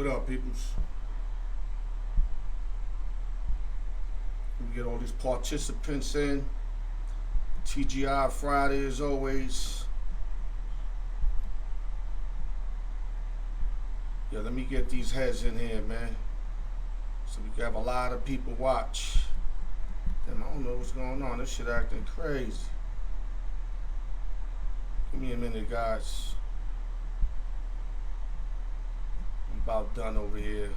What up, peoples? We get all these participants in. TGI Friday as always. Yeah, let me get these heads in here, man. So we can have a lot of people watch. Damn, I don't know what's going on. This shit acting crazy. Give me a minute, guys. I'm about done over here.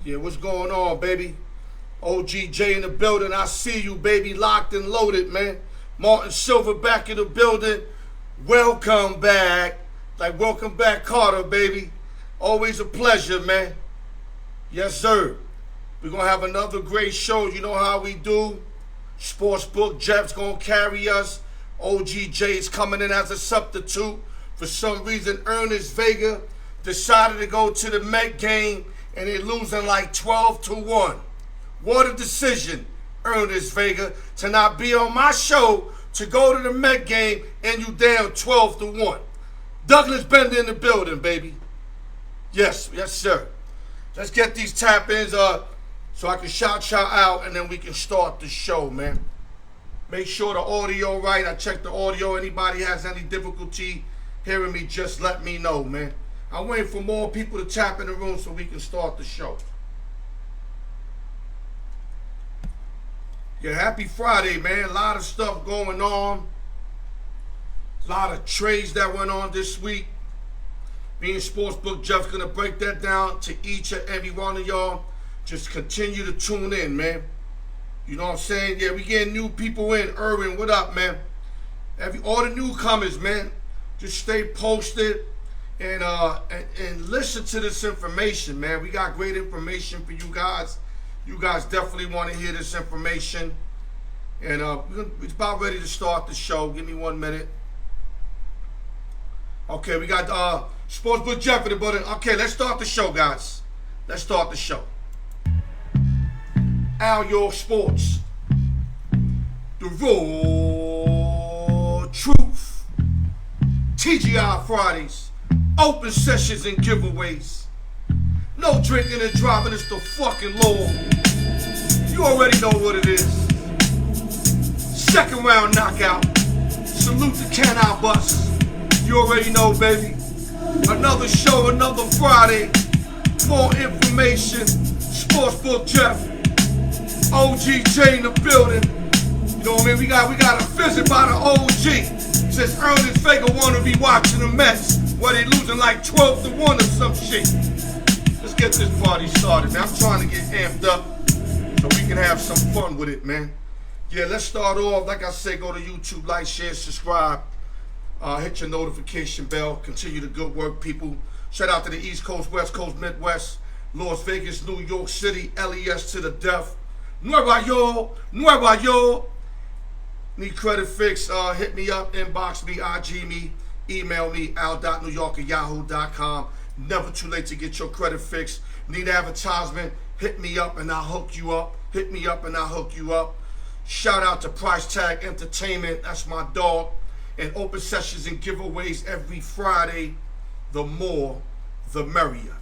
Yeah, what's going on, baby? OGJ in the building. I see you, baby. Locked and loaded, man. Martin Silver back in the building. Welcome back. Like, welcome back, Carter, baby. Always a pleasure, man. Yes, sir. We're going to have another great show. You know how we do. Sportsbook Jeff's going to carry us. OGJ is coming in as a substitute. For some reason, Ernest Vega decided to go to the Met game, and they're losing like 12-1. What a decision, Ernest Vega, to not be on my show, to go to the Met game, and you down 12-1. Douglas Bender in the building, baby. Yes, sir. Let's get these tap-ins so I can shout out, and then we can start the show, man. Make sure the audio right. I checked the audio. Anybody has any difficulty hearing me, just let me know, man. I'm waiting for more people to tap in the room so we can start the show. Yeah, happy Friday, man. A lot of stuff going on. A lot of trades that went on this week. Me and Sportsbook Jeff's going to break that down to each and every one of y'all. Just continue to tune in, man. You know what I'm saying? Yeah, we getting new people in. Irwin, what up, man? All the newcomers, man. Just stay posted and listen to this information, man. We got great information for you guys. You guys definitely want to hear this information. And we're about ready to start the show. Give me 1 minute. Okay, we got Sportsbook Jeff in the building. Okay, let's start the show, guys. Let's start the show. Al York Sports. The raw truth. TGI Fridays. Open sessions and giveaways. No drinking and driving, it's the fucking law. You already know what it is. Second round knockout. Salute the Canal Bus. You already know, baby. Another show, another Friday. More information. Sportsbook Jeff. OGJ in the building. You know what I mean? We got a visit by the OG. Since Ernest Vega wanna be watching the Mets, where they losing like 12-1 or some shit. Let's get this party started, man. I'm trying to get amped up so we can have some fun with it, man. Yeah, let's start off. Like I said, go to YouTube, like, share, subscribe. Hit your notification bell. Continue the good work, people. Shout out to the East Coast, West Coast, Midwest, Las Vegas, New York City, LES to the death. Nueva York. Need credit fix, hit me up, inbox me, IG me, email me, al.newyork@yahoo.com. Never too late to get your credit fix. Need advertisement, hit me up and I'll hook you up. Shout out to Price Tag Entertainment, that's my dog. And open sessions and giveaways every Friday. The more, the merrier.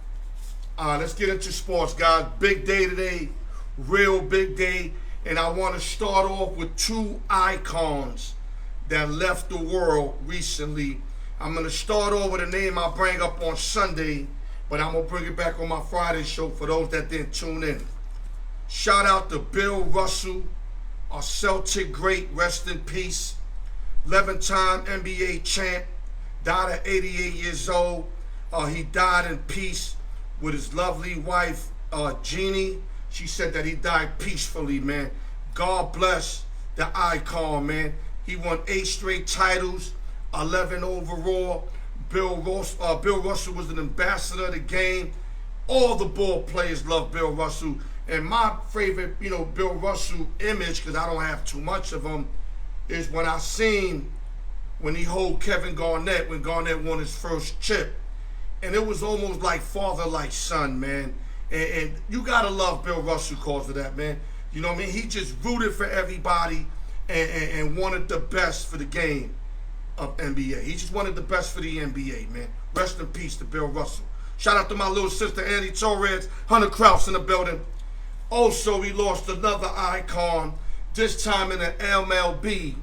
Let's get into sports, guys. Big day today, real big day. And I want to start off with two icons that left the world recently. I'm going to start off with a name I bring up on Sunday, but I'm going to bring it back on my Friday show for those that didn't tune in. Shout out to Bill Russell, a Celtic great, rest in peace. 11-time NBA champ, died at 88 years old. He died in peace with his lovely wife, Jeannie. She said that he died peacefully, man. God bless the icon, man. He won 8 straight titles, 11 overall. Bill Russell was an ambassador of the game. All the ball players love Bill Russell. And my favorite, Bill Russell image, because I don't have too much of him, is when I seen when he hold Kevin Garnett, when Garnett won his first chip. And it was almost like father, like son, man. And you got to love Bill Russell because of that, man. You know what I mean? He just rooted for everybody and wanted the best for the game. of NBA. He just wanted the best for the NBA, man. Rest in peace to Bill Russell. Shout out to my little sister, Annie Torres, Hunter Krause in the building. Also, we lost another icon, this time in the MLB,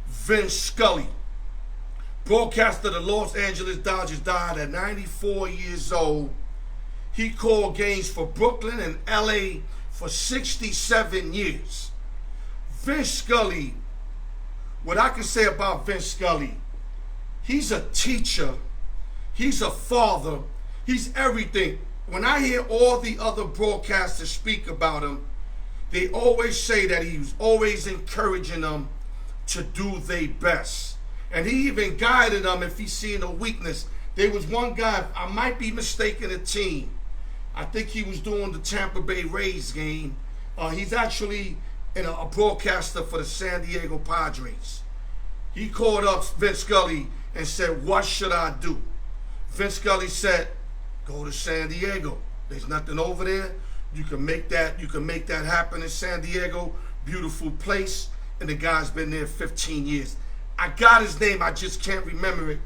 Vin Scully. Broadcaster of the Los Angeles Dodgers, died at 94 years old. He called games for Brooklyn and LA for 67 years. Vin Scully, what I can say about Vin Scully, he's a teacher, he's a father, he's everything. When I hear all the other broadcasters speak about him, they always say that he was always encouraging them to do their best. And he even guided them if he's seen a weakness. There was one guy, I might be mistaken a team. I think he was doing the Tampa Bay Rays game. He's actually a broadcaster for the San Diego Padres. He called up Vince Scully and said, "What should I do?" Vince Scully said, "Go to San Diego. There's nothing over there. You can make that happen in San Diego. Beautiful place." And the guy's been there 15 years. I got his name, I just can't remember it.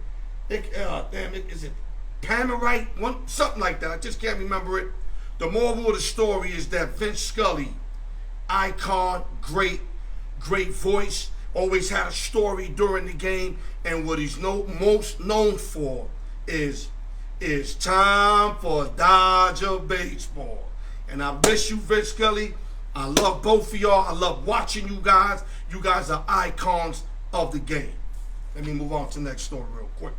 Is it Pamerite? Something like that. I just can't remember it. The moral of the story is that Vince Scully, icon, great voice, always had a story during the game, and what he's most known for is time for Dodger baseball. And I miss you, Vince Scully. I love both of y'all. I love watching you guys. You guys are icons of the game. Let me move on to the next story real quick.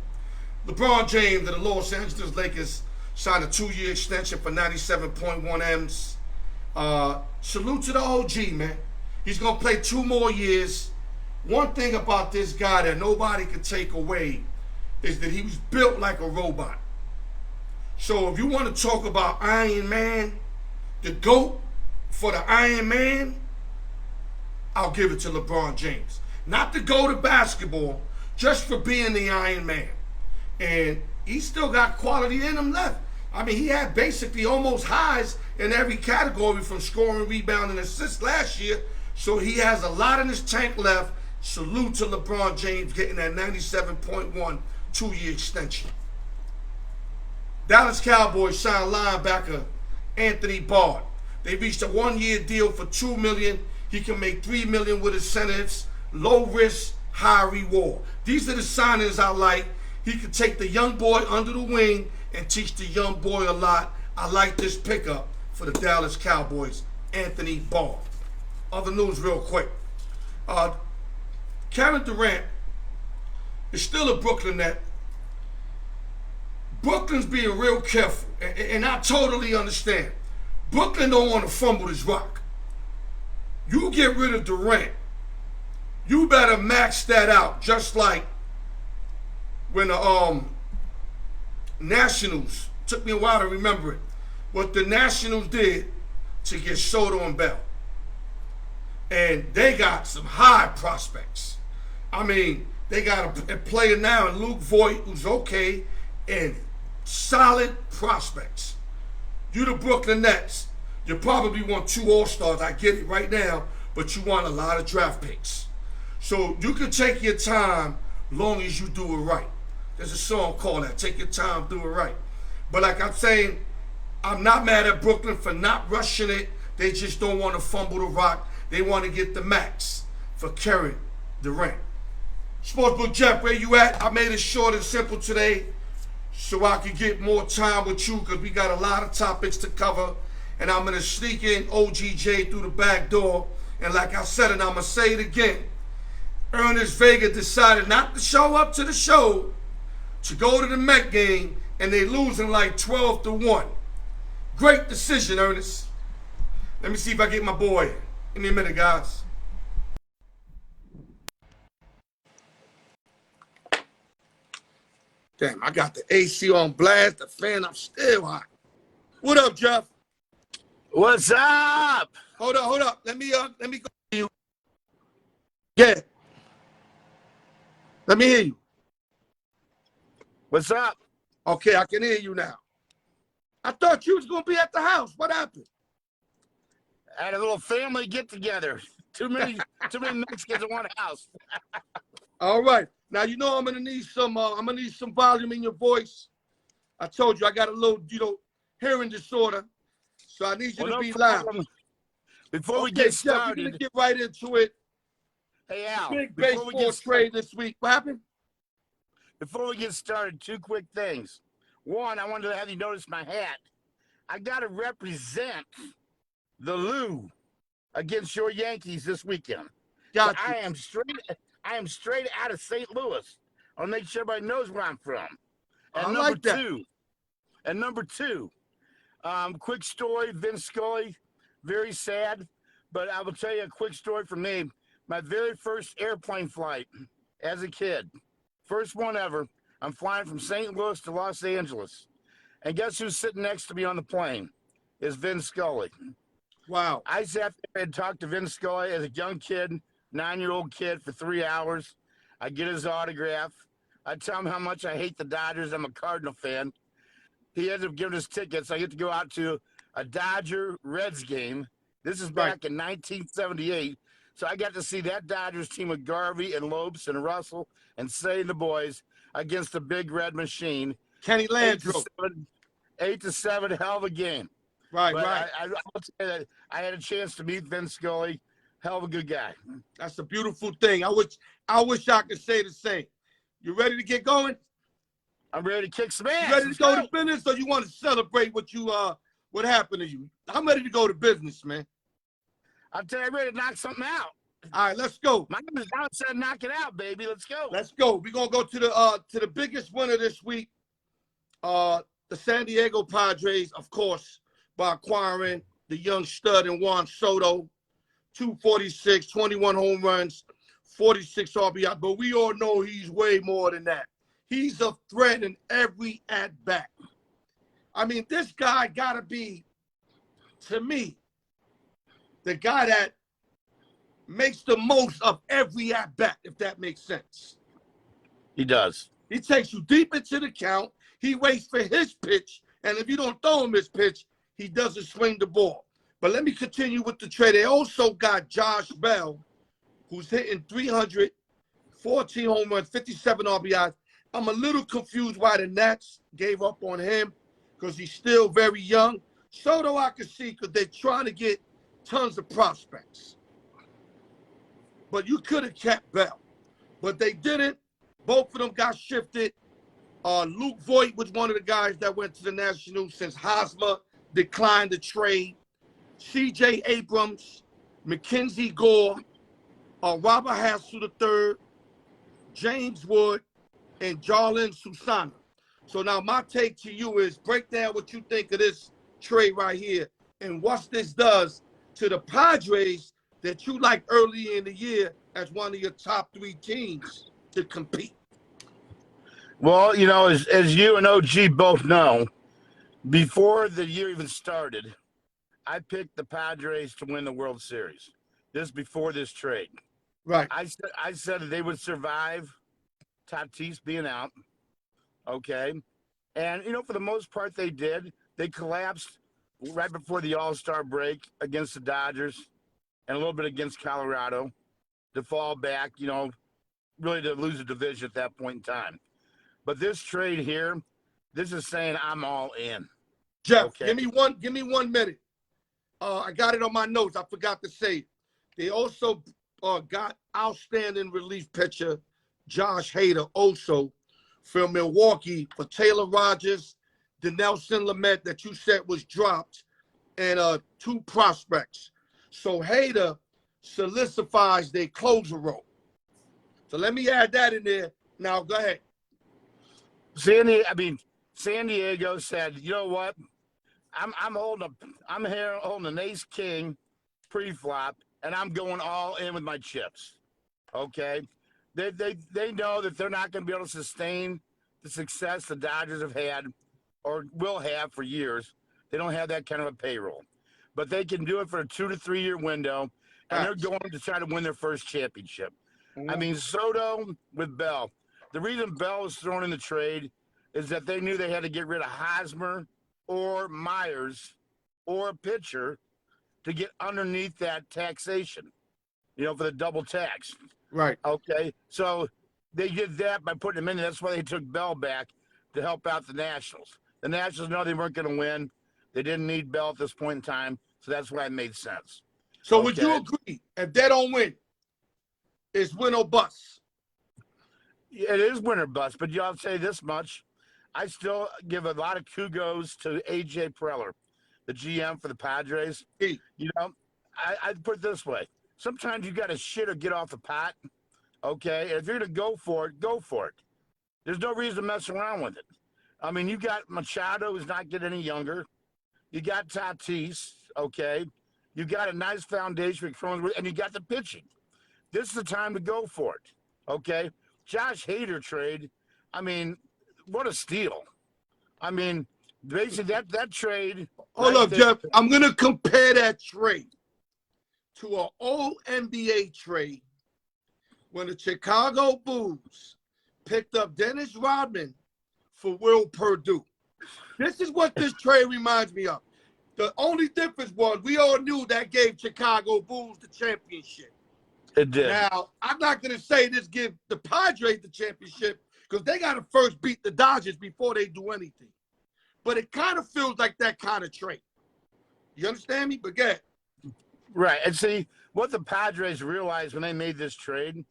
LeBron James of the Los Angeles Lakers signed a 2-year extension for 97.1 M's. Salute to the OG, man. He's going to play 2 more years. One thing about this guy that nobody can take away is that he was built like a robot. So if you want to talk about Iron Man, the GOAT for the Iron Man, I'll give it to LeBron James. Not to go to basketball, just for being the Iron Man. And he still got quality in him left. I mean, he had basically almost highs in every category from scoring, rebounding, and assists last year. So he has a lot in his tank left. Salute to LeBron James getting that 97.1 2-year extension. Dallas Cowboys signed linebacker Anthony Barr. They reached a 1-year deal for $2 million. He can make $3 million with incentives. Low risk, high reward. These are the signings I like. He can take the young boy under the wing and teach the young boy a lot. I like this pickup for the Dallas Cowboys, Anthony Barr. Other news real quick. Kevin Durant is still a Brooklyn net. Brooklyn's being real careful, and I totally understand. Brooklyn don't want to fumble this rock. You get rid of Durant, you better max that out, just like when the Nationals, took me a while to remember it, what the Nationals did to get Soto and Bell. And they got some high prospects. I mean, they got a player now in Luke Voigt who's okay, and solid prospects. You the Brooklyn Nets, you probably want 2 All-Stars, I get it right now, but you want a lot of draft picks. So you can take your time long as you do it right. There's a song called that, Take Your Time, Do It Right. But like I'm saying, I'm not mad at Brooklyn for not rushing it. They just don't want to fumble the rock. They want to get the max for Kevin Durant. Sportsbook Jeff, where you at? I made it short and simple today so I could get more time with you because we got a lot of topics to cover. And I'm going to sneak in OGJ through the back door. And like I said, and I'm going to say it again, Ernest Vega decided not to show up to the show, to go to the Met game, and they losing like 12-1. Great decision, Ernest. Let me see if I get my boy. Give me a minute, guys. Damn, I got the AC on blast, the fan, I'm still hot. What up, Jeff? What's up? Hold up. Let me go to you. Yeah. Let me hear you. What's up? Okay, I can hear you now. I thought you was gonna be at the house. What happened? I had a little family get together. Too many Mexicans in one house. All right. Now you know I'm gonna need some volume in your voice. I told you I got a little, hearing disorder, so I need you to no be loud. problem. Before we Okay, get Jeff, started, we're gonna get right into it. hey Al, Big before we baseball get trade this week. What happened? before we get started, two quick things. One, I wanted to have you notice my hat. I got to represent the Lou against your Yankees this weekend. Got So you. I am straight out of St. Louis. I'll make sure everybody knows where I'm from. I And like that. number two, quick story, Vin Scully, very sad, but I will tell you a quick story from me. My very first airplane flight as a kid, first one ever. I'm flying from St. Louis to Los Angeles. And guess who's sitting next to me on the plane? Is Vin Scully. Wow. I sat there and talked to Vin Scully as a young kid, 9-year-old kid, for 3 hours. I get his autograph. I tell him how much I hate the Dodgers. I'm a Cardinal fan. He ended up giving us tickets. I get to go out to a Dodger-Reds game. This is back in 1978. So I got to see that Dodgers team with Garvey and Lopes and Russell and Say and the boys against the Big Red Machine. Kenny Landreau. 8-7, hell of a game. Right. I will say that I had a chance to meet Vin Scully. Hell of a good guy. That's a beautiful thing. I wish I could say the same. You ready to get going? I'm ready to kick some ass. You ready to go to business, or you want to celebrate what happened to you? I'm ready to go to business, man. I'll tell you, I'm ready to knock something out. All right, let's go. My name is Don said knock it out, baby. Let's go. Let's go. We're gonna go to the biggest winner this week. The San Diego Padres, of course, by acquiring the young stud in Juan Soto, 246, 21 home runs, 46 RBI. But we all know he's way more than that. He's a threat in every at-bat. I mean, this guy got to be, to me, the guy that makes the most of every at-bat, if that makes sense. He does. He takes you deep into the count. He waits for his pitch. And if you don't throw him his pitch, he doesn't swing the ball. But let me continue with the trade. They also got Josh Bell, who's hitting 300, 14 home runs, 57 RBIs. I'm a little confused why the Nats gave up on him because he's still very young. Soto I can see because they're trying to get tons of prospects. But you could have kept Bell. But they didn't. Both of them got shifted. Luke Voigt was one of the guys that went to the Nationals since Hosmer declined the trade. C.J. Abrams, Mackenzie Gore, Robert Hassel III, James Wood, and Jarlin Susana. So now my take to you is break down what you think of this trade right here and what this does to the Padres that you like early in the year as one of your top 3 teams to compete. Well, as you and OG both know, before the year even started, I picked the Padres to win the World Series. This before this trade. Right. I said that they would survive Tatis being out. Okay. And, for the most part, they did. They collapsed right before the All-Star break against the Dodgers and a little bit against Colorado to fall back, really to lose a division at that point in time. But this trade here, this is saying I'm all in. Jeff, okay. give me 1 minute. I got it on my notes. I forgot to say it. They also got outstanding relief pitcher Josh Hader also from Milwaukee for Taylor Rogers, the Nelson Lamet that you said was dropped, and 2 prospects. So Hader solidifies their closer role. So let me add that in there. Now go ahead. San Diego said, you know what? I'm here holding an ace king pre-flop, and I'm going all in with my chips. Okay? They know that they're not going to be able to sustain the success the Dodgers have had or will have for years. They don't have that kind of a payroll. But they can do it for a 2 to 3 year window, and they're going to try to win their first championship. I mean, Soto with Bell. The reason Bell was thrown in the trade is that they knew they had to get rid of Hosmer or Myers or a pitcher to get underneath that taxation, for the double tax. Right. Okay. So they did that by putting him in. That's why they took Bell back to help out the Nationals. The Nationals know they weren't going to win. They didn't need Bell at this point in time, so that's why it made sense. So would you agree, if they don't win, it's win or bust? It is win or bust, but y'all say this much. I still give a lot of kudos to A.J. Preller, the GM for the Padres. Hey. You know, I put it this way. Sometimes you got to shit or get off the pot, okay? And if you're going to go for it, go for it. There's no reason to mess around with it. I mean, you got Machado, who's not getting any younger. You got Tatis, okay? You got a nice foundation with Crohn's, and you got the pitching. This is the time to go for it, okay? Josh Hader trade, I mean, what a steal. I mean, basically that trade. Hold up, Jeff. I'm going to compare that trade to an old NBA trade when the Chicago Bulls picked up Dennis Rodman for Will Perdue. This is what this trade reminds me of. The only difference was we all knew that gave Chicago Bulls the championship. It did. Now, I'm not going to say this give the Padres the championship because they got to first beat the Dodgers before they do anything. But it kind of feels like that kind of trade. You understand me? But go ahead. Right. And see, what the Padres realized when they made this trade,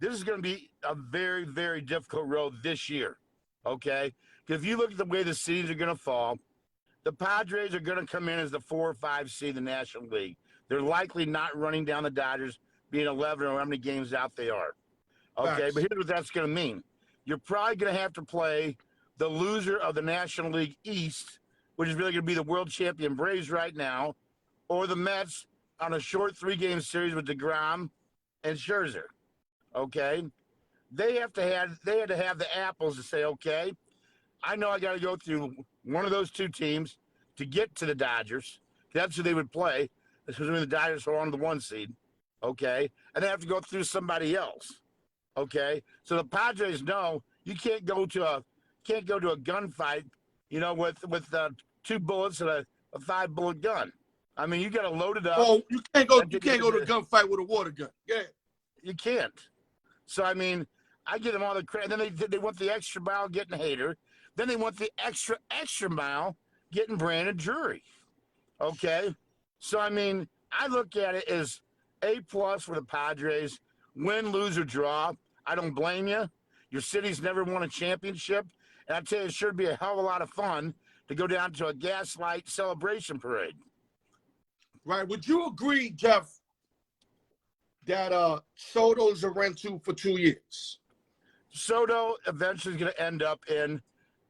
this is going to be a very, very difficult road this year, okay? Because if you look at the way the seeds are going to fall, the Padres are going to come in as the 4 or 5 seed in the National League. They're likely not running down the Dodgers, being 11 or how many games out they are. Okay, Facts. but here's what that's going to mean. You're probably going to have to play the loser of the National League East, which is really going to be the world champion Braves right now, or the Mets on a short 3-game series with DeGrom and Scherzer. Okay, they had to have the apples to say, okay, I know I got to go through one of those 2 teams to get to the Dodgers. That's who they would play, assuming the Dodgers are on the 1 seed. Okay, and they have to go through somebody else. Okay, so the Padres know you can't go to a gunfight, you know, with 2 bullets and a 5-bullet gun. I mean, you got to load it up. Oh, you can't go to a gunfight with a water gun. Yeah, you can't. So I mean, I give them all the credit. And then they want the extra mile getting Hader. Then they want the extra mile getting Brandon Drury. Okay, so I mean, I look at it as A+ for the Padres. Win, lose, or draw. I don't blame you. Your city's never won a championship. And I tell you, it should be a hell of a lot of fun to go down to a gaslight celebration parade. Right. Would you agree, Jeff, that Soto's a rental for 2 years? Soto eventually is going to end up in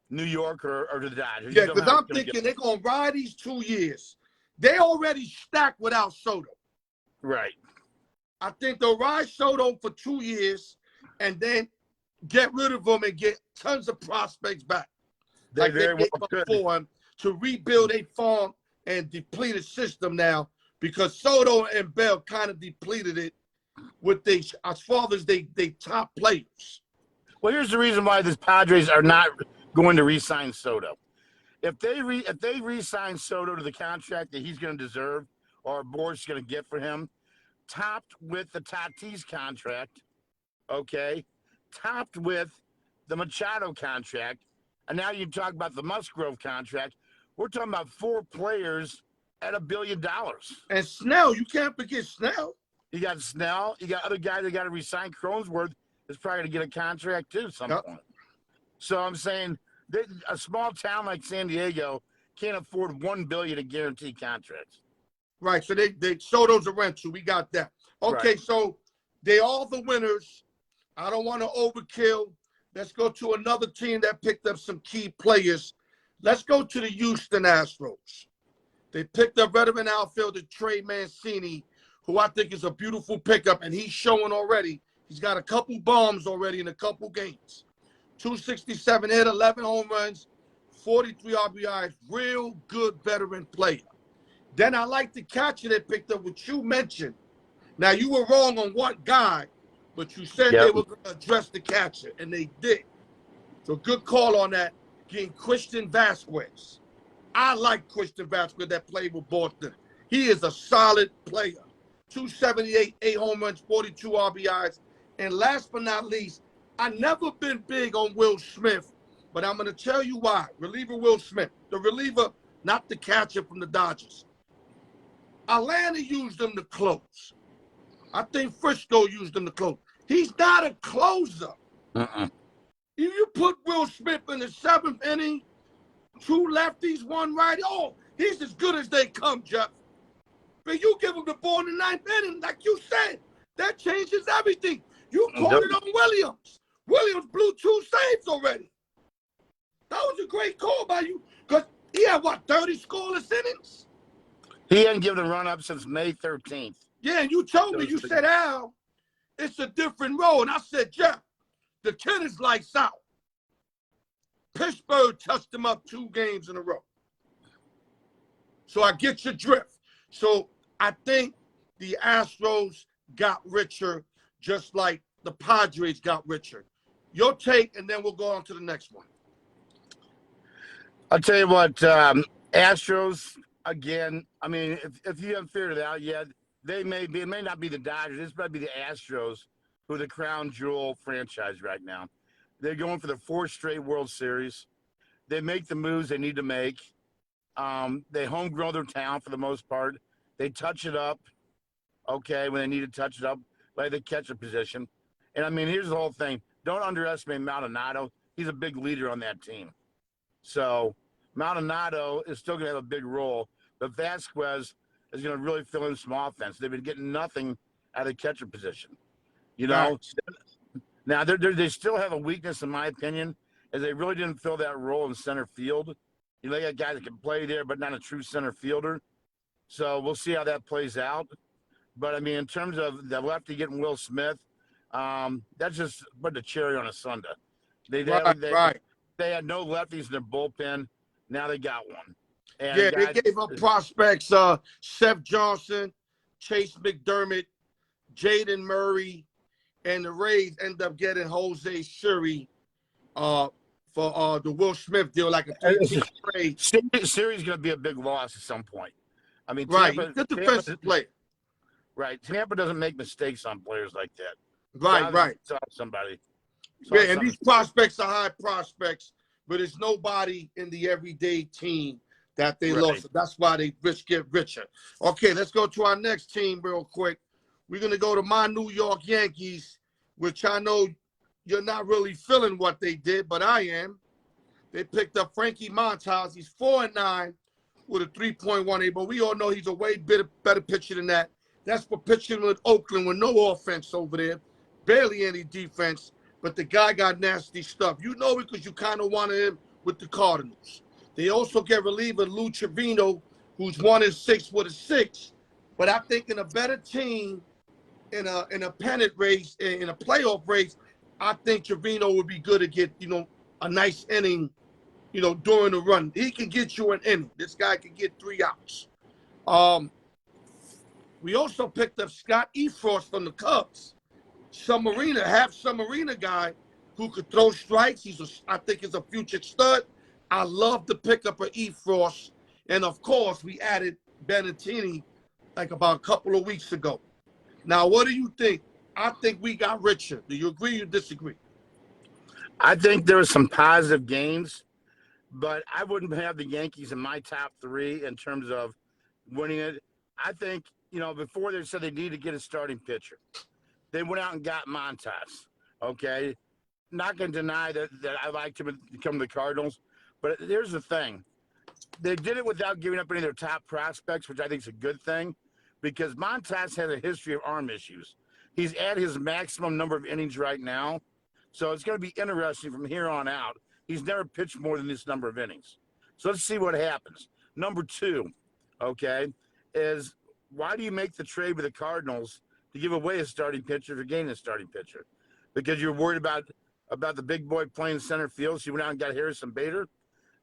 New York or the Dodgers. Yeah, because I'm thinking they're going to ride these 2 years. They already stacked without Soto. Right. I think they'll ride Soto for 2 years and then get rid of him and get tons of prospects back. They very well could. For him to rebuild a farm and deplete a system now because Soto and Bell kind of depleted it with as far as they top players. Well, here's the reason why the Padres are not going to re-sign Soto. If they re-sign Soto to the contract that he's going to deserve or Boris going to get for him, topped with the Tatis contract, okay, topped with the Machado contract, and now you talk about the Musgrove contract, we're talking about 4 players at $1 billion. And Snell, you can't forget Snell. You got Snell. You got other guys that got to resign. Cronesworth is probably going to get a contract too at some point. So I'm saying a small town like San Diego can't afford $1 billion in guaranteed contracts. Right. So they Soto's a rental. We got that. Okay. Right. So they all the winners. I don't want to overkill. Let's go to another team that picked up some key players. Let's go to the Houston Astros. They picked up veteran outfielder Trey Mancini, who I think is a beautiful pickup, and he's showing already. He's got a couple bombs already in a couple games. 267 hit, 11 home runs, 43 RBIs. Real good veteran player. Then I like the catcher they picked up, which you mentioned. Now, you were wrong on what guy, but you said they were going to address the catcher, and they did. So good call on that, getting Christian Vasquez. I like Christian Vasquez that played with Boston. He is a solid player. 278, 8 home runs, 42 RBIs. And last but not least, I never been big on Will Smith, but I'm going to tell you why. Reliever Will Smith, the reliever, not the catcher from the Dodgers. Atlanta used him to close. I think Frisco used him to close. He's not a closer. Uh-uh. If you put Will Smith in the 7th inning, 2 lefties, 1 righty, oh, he's as good as they come, Jeff. But you give him the ball in the 9th inning, like you said, that changes everything. You called it on Williams. Williams blew 2 saves already. That was a great call by you, because he had, 30 scoreless innings? He hadn't given a run-up since May 13th. Yeah, and you told me, you said, Al, it's a different role. And I said, Jeff, the kid is lights out. Pittsburgh touched him up 2 games in a row. So I get your drift. So I think the Astros got richer just like the Padres got richer. Your take, and then we'll go on to the next one. I'll tell you what, Astros, again, I mean, if you haven't figured it out yet, it may not be the Dodgers. This might be the Astros, who are the crown jewel franchise right now. They're going for the 4th straight World Series. They make the moves they need to make. They homegrown their talent for the most part. They touch it up, okay, when they need to touch it up, like the catcher position. And, I mean, here's the whole thing. Don't underestimate Maldonado. He's a big leader on that team. So Maldonado is still going to have a big role, but Vasquez is going to really fill in some offense. They've been getting nothing out of the catcher position. You know, right. Now they still have a weakness, in my opinion, as they really didn't fill that role in center field. You know, they got guys that can play there, but not a true center fielder. So we'll see how that plays out. But, I mean, in terms of the lefty getting Will Smith, that's just put the cherry on a sundae. They had no lefties in their bullpen. Now they got one. And yeah, they gave up prospects, Seth Johnson, Chase McDermott, Jaden Murray, and the Rays end up getting Jose Siri for the Will Smith deal, like a 3-team trade. Siri's going to be a big loss at some point. I mean, right, he's a defensive player. Right, Tampa doesn't make mistakes on players like that. Right. Somebody. And these prospects are high prospects, but it's nobody in the everyday team that they lost. That's why they get richer. Okay, let's go to our next team real quick. We're going to go to my New York Yankees, which I know you're not really feeling what they did, but I am. They picked up Frankie Montas. He's 4-9 with a 3.18, but we all know he's a way better pitcher than that. That's for pitching with Oakland with no offense over there, barely any defense, but the guy got nasty stuff. You know it because you kind of wanted him with the Cardinals. They also get reliever Lou Trevino, who's 1-6 with a 6. But I think in a better team, in a pennant race, in a playoff race, I think Trevino would be good to get, a nice inning, during the run. He can get you an inning. This guy can get 3 outs. We also picked up Scott Efrost from the Cubs. Half submariner guy who could throw strikes. I think he's a future stud. I love the pickup of Efrost. And, of course, we added Benintendi like about a couple of weeks ago. Now, what do you think? I think we got richer. Do you agree or disagree? I think there were some positive gains, but I wouldn't have the Yankees in my top 3 in terms of winning it. I think, before they said they needed to get a starting pitcher. They went out and got Montas, okay? Not going to deny that I liked him to come to the Cardinals, but here's the thing. They did it without giving up any of their top prospects, which I think is a good thing, because Montas has a history of arm issues. He's at his maximum number of innings right now, so it's going to be interesting from here on out. He's never pitched more than this number of innings. So let's see what happens. Number 2, okay, is why do you make the trade with the Cardinals to give away a starting pitcher to gain a starting pitcher? Because you're worried about the big boy playing center field, so you went out and got Harrison Bader?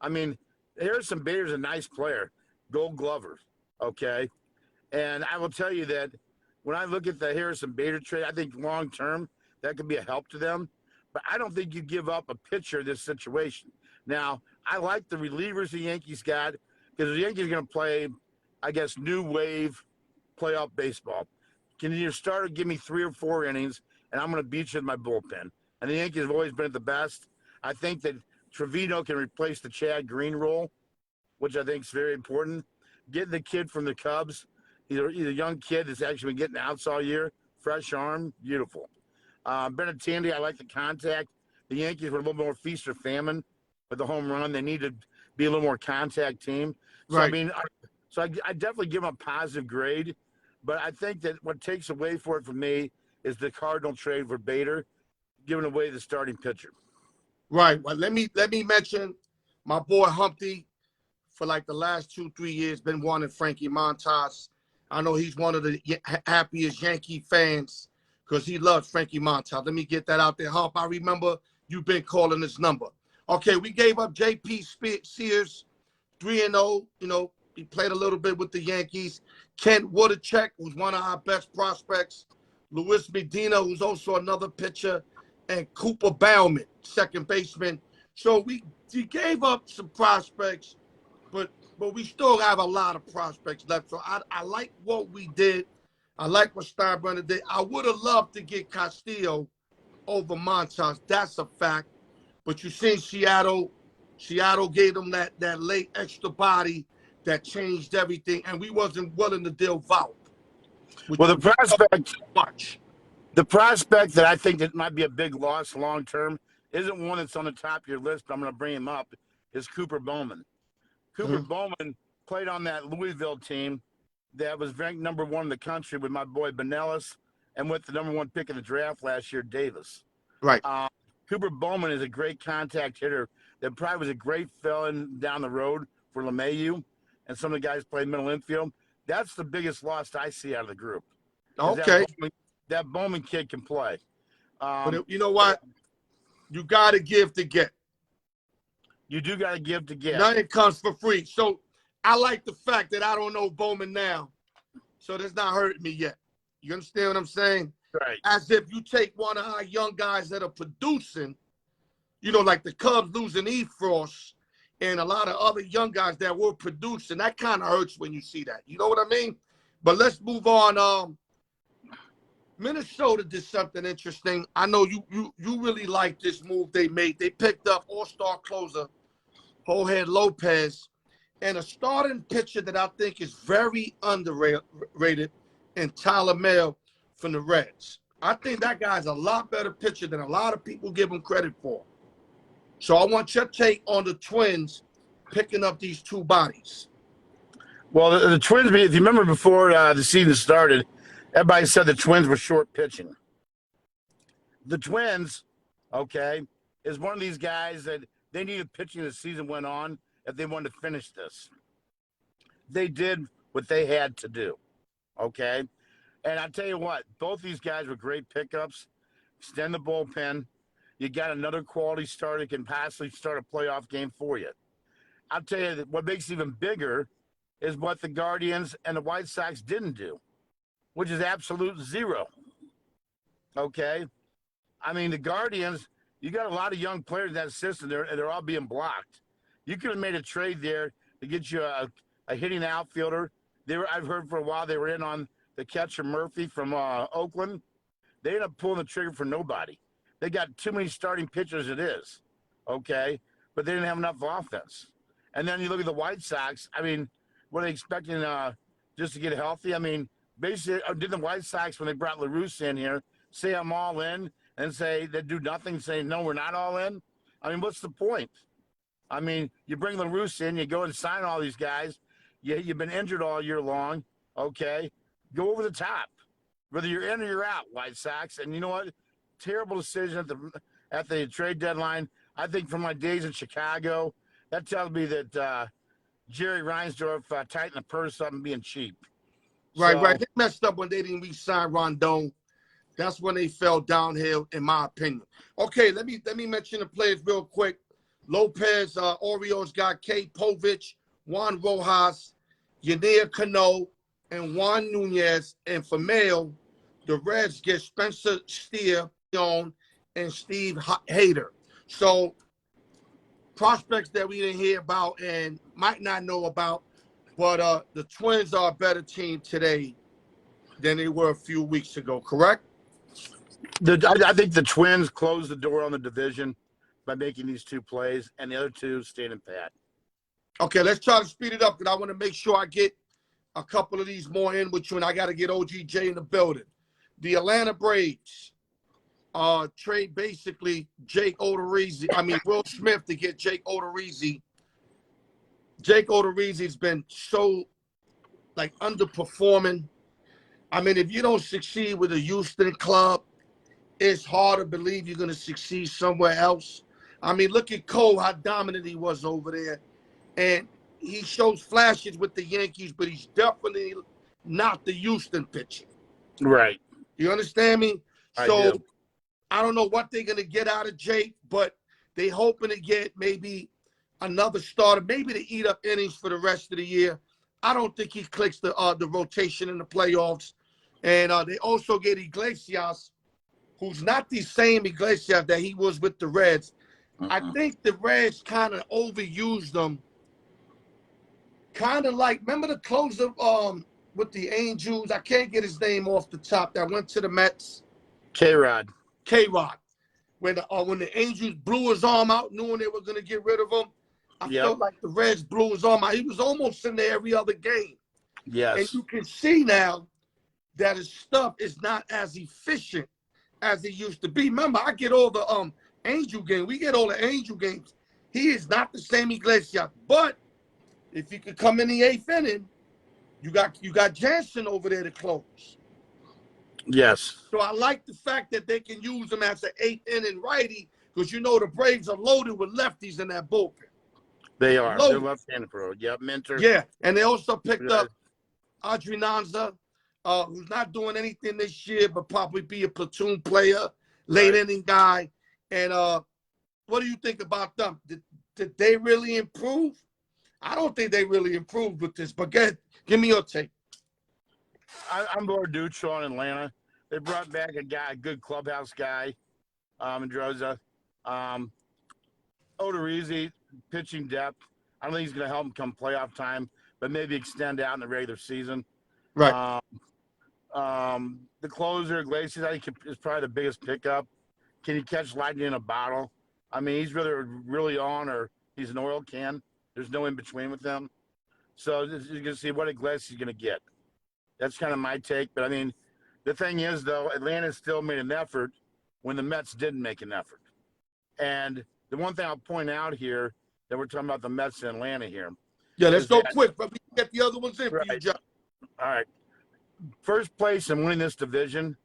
I mean, Harrison Bader's a nice player, Gold Glover, okay? And I will tell you that when I look at the Harrison Bader trade, I think long-term that could be a help to them. But I don't think you give up a pitcher in this situation. Now, I like the relievers the Yankees got because the Yankees are going to play, I guess, new wave playoff baseball. Can your starter give me 3 or 4 innings, and I'm going to beat you in my bullpen? and the Yankees have always been at the best. I think that Trevino can replace the Chad Green role, which I think is very important. Getting the kid from the Cubs, he's a young kid that's actually been getting outs all year, fresh arm, beautiful. Benintendi, I like the contact. The Yankees were a little more feast or famine with the home run. They need to be a little more contact team. So, Right. I mean, I definitely give them a positive grade, but I think that what takes away for it for me is the Cardinal trade for Bader, giving away the starting pitcher. Right. Well, let me mention my boy Humpty for like the last 2-3 years been wanting Frankie Montas. I know he's one of the happiest Yankee fans because he loves Frankie Montas. Let me get that out there, Hump. I remember you've been calling this number. Okay, we gave up J.P. Sears, 3-0. You know, he played a little bit with the Yankees. Kent Woodachek, who's one of our best prospects. Luis Medina, who's also another pitcher. And Cooper Bauman, second baseman. So we gave up some prospects, but we still have a lot of prospects left. So I like what we did. I like what Steinbrenner did. I would have loved to get Castillo over Montas. That's a fact. But you see, Seattle gave them that late extra body that changed everything, and we wasn't willing to deal Vault. Well, the prospect much. The prospect that I think that might be a big loss long term isn't one that's on the top of your list, but I'm going to bring him up, is Cooper Bowman. Cooper Bowman played on that Louisville team that was ranked number 1 in the country with my boy Benelis and with the number 1 pick in the draft last year, Davis. Right. Cooper Bowman is a great contact hitter that probably was a great fill-in down the road for LeMahieu, and some of the guys played middle infield. That's the biggest loss I see out of the group. Okay. That Bowman kid can play. But you know what? You got to give to get. You do got to give to get. Nothing comes for free. So I like the fact that I don't know Bowman now. So that's not hurting me yet. You understand what I'm saying? Right. As if you take one of our young guys that are producing, you know, like the Cubs losing E-Frost and a lot of other young guys that were producing. That kind of hurts when you see that. You know what I mean? But let's move on. Minnesota did something interesting. I know you really like this move they made. They picked up all-star closer Jorge Lopez and a starting pitcher that I think is very underrated in Tyler Mahle from the Reds. I think that guy's a lot better pitcher than a lot of people give him credit for. So I want your take on the Twins picking up these two bodies. Well, the Twins, if you remember before the season started, everybody said the Twins were short pitching. The Twins, okay, is one of these guys that they needed pitching as the season went on if they wanted to finish this. They did what they had to do, okay? And I tell you what, both these guys were great pickups. Extend the bullpen. You got another quality starter can possibly start a playoff game for you. I'll tell you that what makes it even bigger is what the Guardians and the White Sox didn't do, which is absolute zero. Okay? I mean, the Guardians, you got a lot of young players in that system, and they're all being blocked. You could have made a trade there to get you a hitting outfielder. I've heard for a while they were in on the catcher Murphy from Oakland. They ended up pulling the trigger for nobody. They got too many starting pitchers as it is, okay? But they didn't have enough offense. And then you look at the White Sox. I mean, what are they expecting just to get healthy? I mean, basically, did the White Sox, when they brought LaRusse in here, say I'm all in and say they do nothing, say, no, we're not all in? I mean, what's the point? I mean, you bring LaRusse in, you go and sign all these guys. You've been injured all year long, okay? Go over the top. Whether you're in or you're out, White Sox. And you know what? Terrible decision at the trade deadline. I think from my days in Chicago, that tells me that Jerry Reinsdorf tightened the purse up and being cheap. Right. They messed up when they didn't re-sign Rondon. That's when they fell downhill, in my opinion. Okay, let me mention the players real quick. Lopez, Orioles got Kate Povich, Juan Rojas, Yadier Cano, and Juan Nunez. And for Mahle, the Reds get Spencer Steer and Steve Hader. So prospects that we didn't hear about and might not know about, but the Twins are a better team today than they were a few weeks ago, correct? I think the Twins closed the door on the division by making these two plays, and the other two standing pat. Okay, let's try to speed it up because I want to make sure I get a couple of these more in with you, and I got to get OGJ in the building. The Atlanta Braves trade basically Will Smith to get Jake Odorizzi. Jake Odorizzi's been so underperforming. I mean, if you don't succeed with a Houston club, it's hard to believe you're going to succeed somewhere else. I mean, look at Cole, how dominant he was over there. And he shows flashes with the Yankees, but he's definitely not the Houston pitcher. Right. You understand me? I So do. I don't know what they're going to get out of Jake, but they hoping to get maybe another starter, maybe to eat up innings for the rest of the year. I don't think he clicks the rotation in the playoffs. And they also get Iglesias, who's not the same Iglesias that he was with the Reds. I think the Reds kind of overused them. Kind of like, remember the closer with the Angels? I can't get his name off the top. That went to the Mets. K-Rod. K-Rod. When the Angels blew his arm out, knowing they were going to get rid of him, I felt like the Reds blew his arm out. He was almost in there every other game. Yes. And you can see now that his stuff is not as efficient as it used to be. Remember, I get all the Angel games. We get all the Angel games. He is not the same Iglesias. But if he could come in the 8th inning, you got Jansen over there to close. Yes. So I like the fact that they can use him as an 8th inning righty because the Braves are loaded with lefties in that bullpen. They are. Loaded. They're left-handed pro. Yep, Minter. Yeah, and they also picked up Adrianza, who's not doing anything this year, but probably be a platoon player, late inning guy. And what do you think about them? Did they really improve? I don't think they really improved with this, but give me your take. I'm more neutral on Atlanta. They brought back a good clubhouse guy, Mendoza. Odorizzi, pitching depth. I don't think he's going to help him come playoff time, but maybe extend out in the regular season. Right. The closer, Iglesias, I think is probably the biggest pickup. Can he catch lightning in a bottle? I mean, he's really on or he's an oil can. There's no in between with them. So you're going to see what Iglesias is going to get. That's kind of my take. But, I mean, the thing is, though, Atlanta still made an effort when the Mets didn't make an effort. And the one thing I'll point out here that we're talking about the Mets in Atlanta here. Yeah, let's go quick, but we can get the other ones in for you, John. All right. First place in winning this division,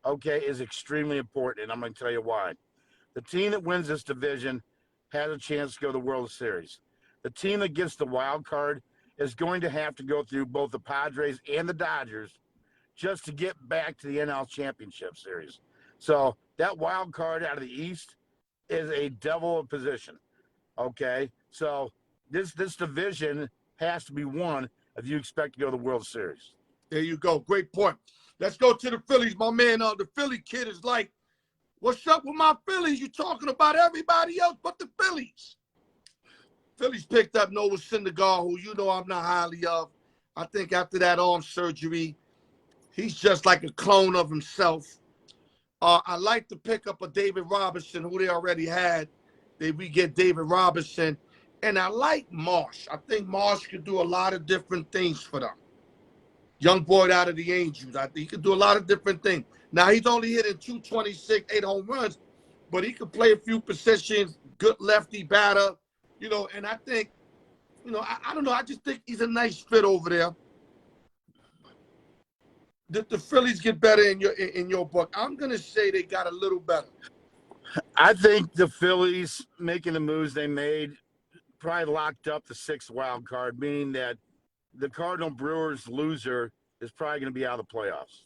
okay, is extremely important, and I'm going to tell you why. The team that wins this division has a chance to go to the World Series. The team that gets the wild card is going to have to go through both the Padres and the Dodgers just to get back to the NL Championship Series. So that wild card out of the East is a devil of position, okay? So this division has to be won if you expect to go to the World Series. There you go. Great point. Let's go to the Phillies. My man, the Philly kid is like, what's up with my Phillies? You talking about everybody else but the Phillies. Phillies picked up Noah Syndergaard, who I'm not highly of. I think after that arm surgery, he's just like a clone of himself. I like to pick up a David Robinson, who they already had. We get David Robinson. And I like Marsh. I think Marsh could do a lot of different things for them. Young boy out of the Angels. I think he could do a lot of different things. Now, he's only hitting 226, 8 home runs, but he could play a few positions, good lefty batter, and I think, I don't know. I just think he's a nice fit over there. Did the Phillies get better in your book? I'm going to say they got a little better. I think the Phillies making the moves they made probably locked up the 6th wild card, meaning that the Cardinal Brewers loser is probably going to be out of the playoffs.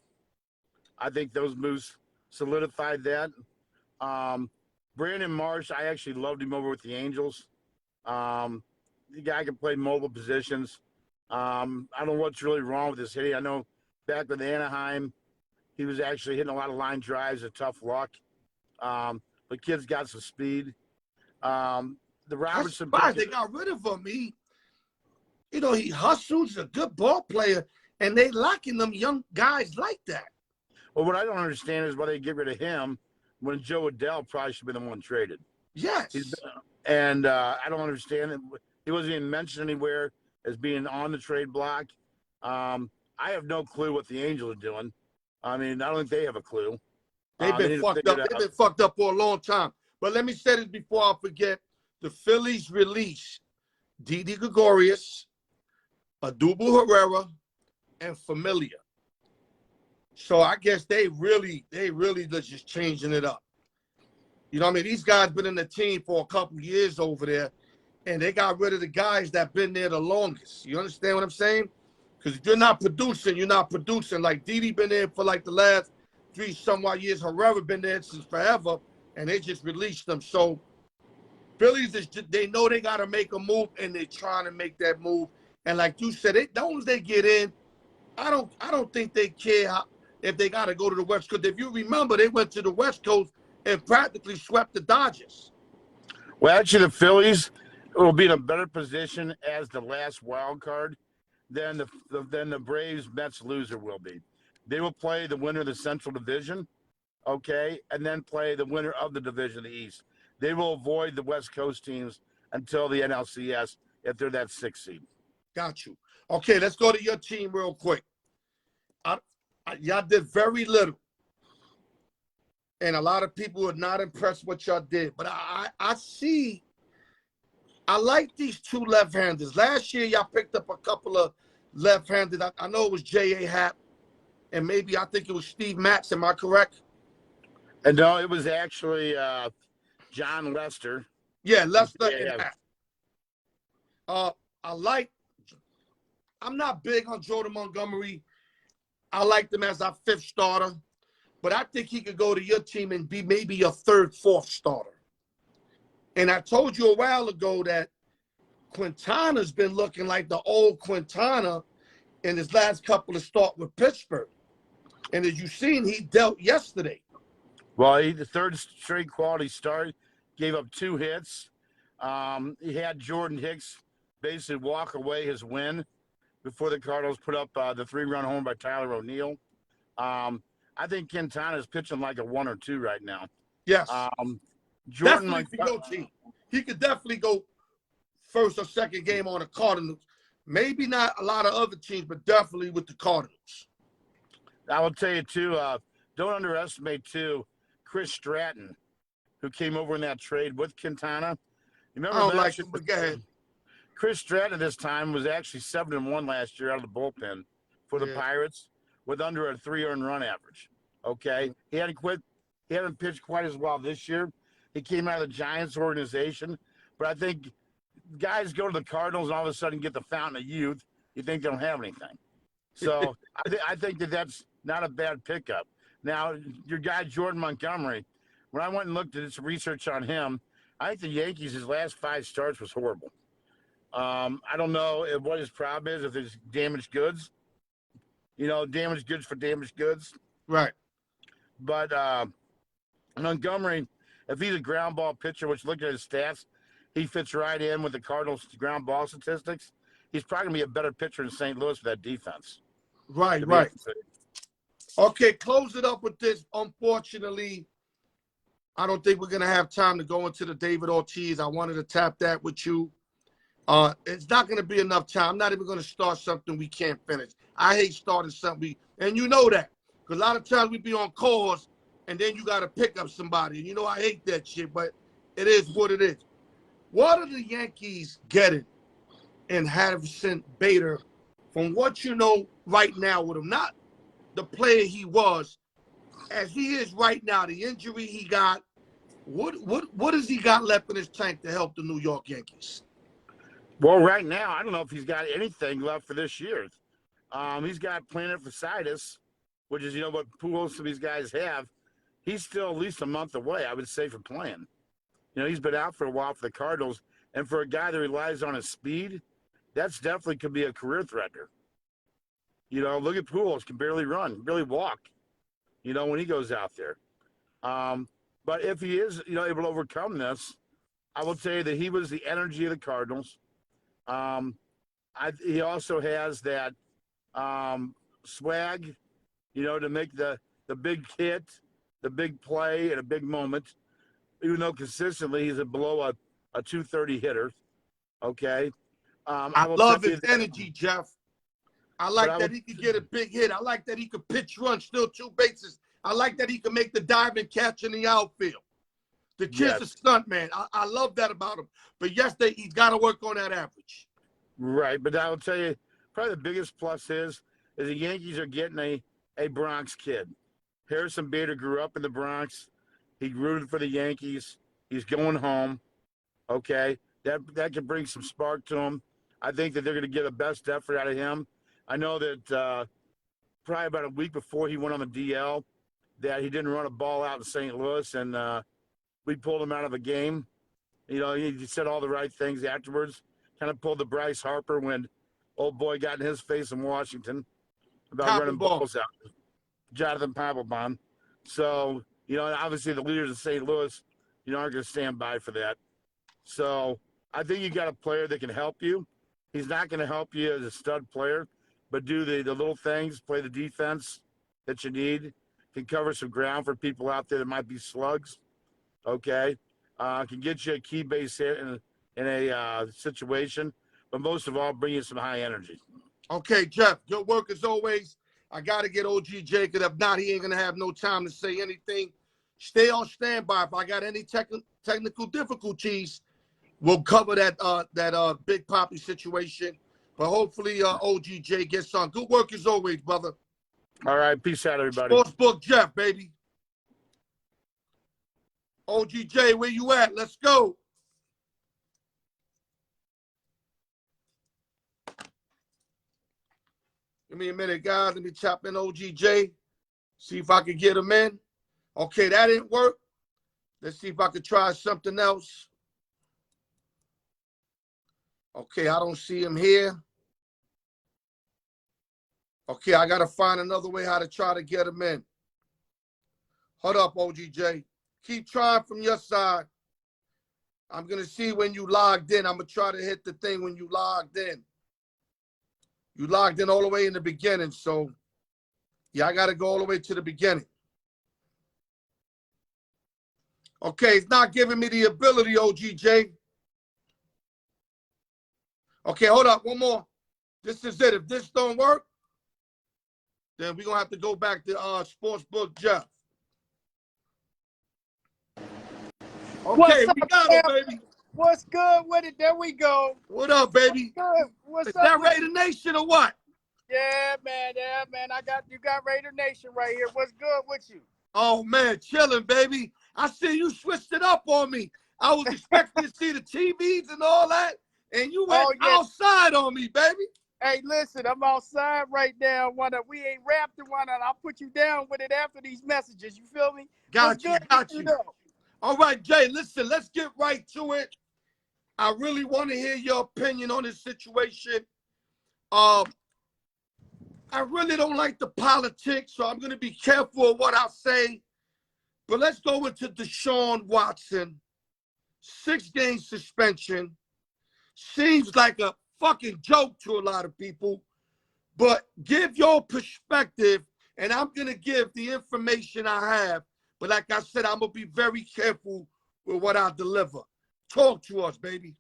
I think those moves solidified that. Brandon Marsh, I actually loved him over with the Angels. The guy can play mobile positions. I don't know what's really wrong with his hitting. I know back with Anaheim, he was actually hitting a lot of line drives, a tough luck. But kid's got some speed. The Robertson. They got rid of him. He hustles, a good ball player, and they lacking them young guys like that. Well, what I don't understand is why they get rid of him when Joe Adele probably should be the one traded. Yes. And I don't understand it. He wasn't even mentioned anywhere as being on the trade block. I have no clue what the Angels are doing. I mean, I don't think they have a clue. They've been fucked up. They've been fucked up for a long time. But let me say this before I forget. The Phillies released Didi Gregorius, Adubu Herrera, and Familia. So I guess they really just changing it up. You know what I mean? These guys been in the team for a couple years over there, and they got rid of the guys that been there the longest. You understand what I'm saying? Because if you're not producing, you're not producing. Like Didi been there for like the last 3-somewhat years. Herrera been there since forever, and they just released them. So Phillies, they know they got to make a move, and they're trying to make that move. And like you said, as long as they get in, I don't think they care if they got to go to the West Coast. If you remember, they went to the West Coast and practically swept the Dodgers. Well, actually, the Phillies will be in a better position as the last wild card than the Braves Mets loser will be. They will play the winner of the Central Division, okay, and then play the winner of the Division of the East. They will avoid the West Coast teams until the NLCS if they're that 6th seed. Got you. Okay, let's go to your team real quick. Y'all did very little. And a lot of people are not impressed what y'all did. But I like these two left-handers. Last year, y'all picked up a couple of left-handed. I know it was J.A. Happ, and maybe I think it was Steve Matz. Am I correct? And no, it was actually John Lester. Yeah, Lester and Happ. I'm not big on Jordan Montgomery. I like him as our 5th starter. But I think he could go to your team and be maybe your 3rd, 4th starter. And I told you a while ago that Quintana's been looking like the old Quintana in his last couple of starts with Pittsburgh. And as you've seen, he dealt yesterday. Well, the 3rd straight quality start, gave up 2 hits. He had Jordan Hicks basically walk away his win before the Cardinals put up the 3-run home by Tyler O'Neill. I think Quintana is pitching like a 1 or 2 right now. Yes. Jordan, definitely for your team. He could definitely go 1st or 2nd game on the Cardinals. Maybe not a lot of other teams, but definitely with the Cardinals. I will tell you, too, don't underestimate, too, Chris Stratton, who came over in that trade with Quintana. You remember I don't like him, but go ahead. Chris Stratton at this time was actually 7-1 last year out of the bullpen for the Pirates with under a 3 earned run average. Okay. He hadn't pitched quite as well this year. He came out of the Giants organization. But I think guys go to the Cardinals and all of a sudden get the fountain of youth. You think they don't have anything. So I think that's not a bad pickup. Now, your guy, Jordan Montgomery, when I went and looked at some research on him, I think the Yankees, his last 5 starts was horrible. I don't know what his problem is, if there's damaged goods. You know, damaged goods for damaged goods. Right. But Montgomery, if he's a ground ball pitcher, which look at his stats, he fits right in with the Cardinals' ground ball statistics. He's probably going to be a better pitcher in St. Louis for that defense. Right. Okay, close it up with this. Unfortunately, I don't think we're going to have time to go into the David Ortiz. I wanted to tap that with you. It's not going to be enough time. I'm not even going to start something we can't finish. I hate starting something, and you know that. Because a lot of times we be on calls, and then you got to pick up somebody. And you know I hate that shit, but it is what it is. What are the Yankees getting in Harrison Bader from what you know right now with him? Not the player he was, as he is right now, the injury he got. What has he got left in his tank to help the New York Yankees? Well, right now, I don't know if he's got anything left for this year. He's got plantar fasciitis, which is, what most of these guys have. He's still at least a month away, I would say, from playing. He's been out for a while for the Cardinals. And for a guy that relies on his speed, that's definitely could be a career threatener. Look at Pujols, can barely run, barely walk, when he goes out there. But if he is, able to overcome this, I will tell you that he was the energy of the Cardinals. He also has that swag, to make the the big hit, the big play, at a big moment. Even though consistently he's below a 230 hitter. Okay. I I will tell love you his that, energy, Jeff. I but like that he could get a big hit. I like that he could pitch run, still 2 bases. I like that he could make the dive and catch in the outfield. The kid's a yes, stunt man. I love that about him. But yes, he's got to work on that average. right. But I will tell you, probably the biggest plus is the Yankees are getting a Bronx kid. Harrison Bader grew up in the Bronx. He rooted for the Yankees. He's going home. Okay, that could bring some spark to him. I think that they're going to get the best effort out of him. I know that probably about a week before he went on the DL, that he didn't run a ball out in St. Louis, and we pulled him out of a game. You know, he said all the right things afterwards. Kind of pulled the Bryce Harper when old boy got in his face in Washington about running Papelbon. balls out. Jonathan Papelbon. So, you know, obviously the leaders of St. Louis, you know, aren't going to stand by for that. So I think you got a player that can help you. He's not going to help you as a stud player, but do the little things, play the defense that you need, can cover some ground for people out there that might be slugs. Okay, can get you a key base hit in a situation, but most of all, bring you some high energy. Okay, Jeff, good work as always. I got to get OGJ, because if not, he ain't going to have no time to say anything. Stay on standby. If I got any technical difficulties, we'll cover that Big Poppy situation. But hopefully OGJ gets on. Good work as always, brother. All right, peace out, everybody. Sportsbook Jeff, baby. OGJ, where you at? Let's go. Give me a minute, guys. Let me chop in OGJ. See if I can get him in. Okay, that didn't work. Let's see if I could try something else. Okay, I don't see him here. Okay, I got to find another way how to try to get him in. Hold up, OGJ. Keep trying from your side. I'm going to see when you logged in. I'm going to try to hit the thing when you logged in. You logged in all the way in the beginning, so yeah, I got to go all the way to the beginning. Okay, it's not giving me the ability, OGJ. Okay, hold up, one more. This is it. If this don't work, then we're going to have to go back to Sportsbook Jeff. Okay, we got him, baby. What's good with it? There we go. What up, baby? Good. What's Is up? that Raider Nation or what? Yeah, man. You got Raider Nation right here. What's good with you? Oh, man, chilling, baby. I see you switched it up on me. I was expecting to see the TVs and all that, and you went outside on me, baby. Hey, listen, I'm outside right now. We ain't rapped in one, and I'll put you down with it after these messages. You feel me? Got you. All right, Jay, listen, let's get right to it. I really want to hear your opinion on this situation. I really don't like the politics, so I'm going to be careful of what I say. But let's go into Deshaun Watson. 6-game suspension. Seems like a fucking joke to a lot of people. But give your perspective, and I'm going to give the information I have. But like I said, I'm going to be very careful with what I deliver. Talk to us, baby.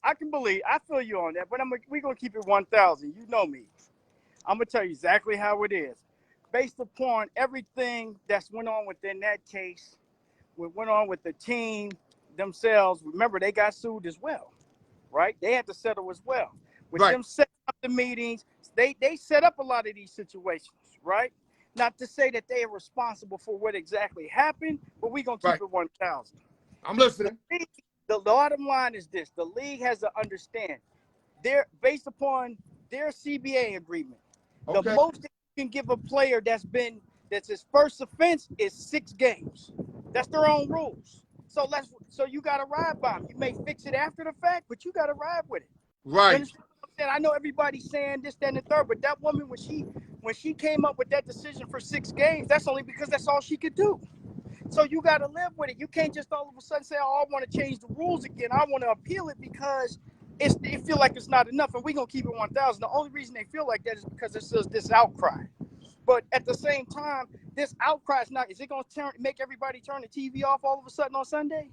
I feel you on that, but we're going to keep it 1,000. You know me. I'm going to tell you exactly how it is. Based upon everything that's went on within that case, what went on with the team themselves, remember, they got sued as well, right? They had to settle as well. With them setting up the meetings, they set up a lot of these situations, right? Not to say that they are responsible for what exactly happened, but we're going to keep it 1,000. I'm listening. The bottom line is this. The league has to understand. Based upon their CBA agreement, the most that you can give a player that's his first offense is 6 games. That's their own rules. So you got to ride by them. You may fix it after the fact, but you got to ride with it. Right. You understand what I'm saying? I know everybody's saying this, that, and the third, but that woman, when she came up with that decision for 6 games, that's only because that's all she could do. So you got to live with it. You can't just all of a sudden say, oh, I want to change the rules again. I want to appeal it because they feel like it's not enough, and we're going to keep it 1,000. The only reason they feel like that is because there's this outcry. But at the same time, this outcry is not. Is it going to make everybody turn the TV off all of a sudden on Sunday?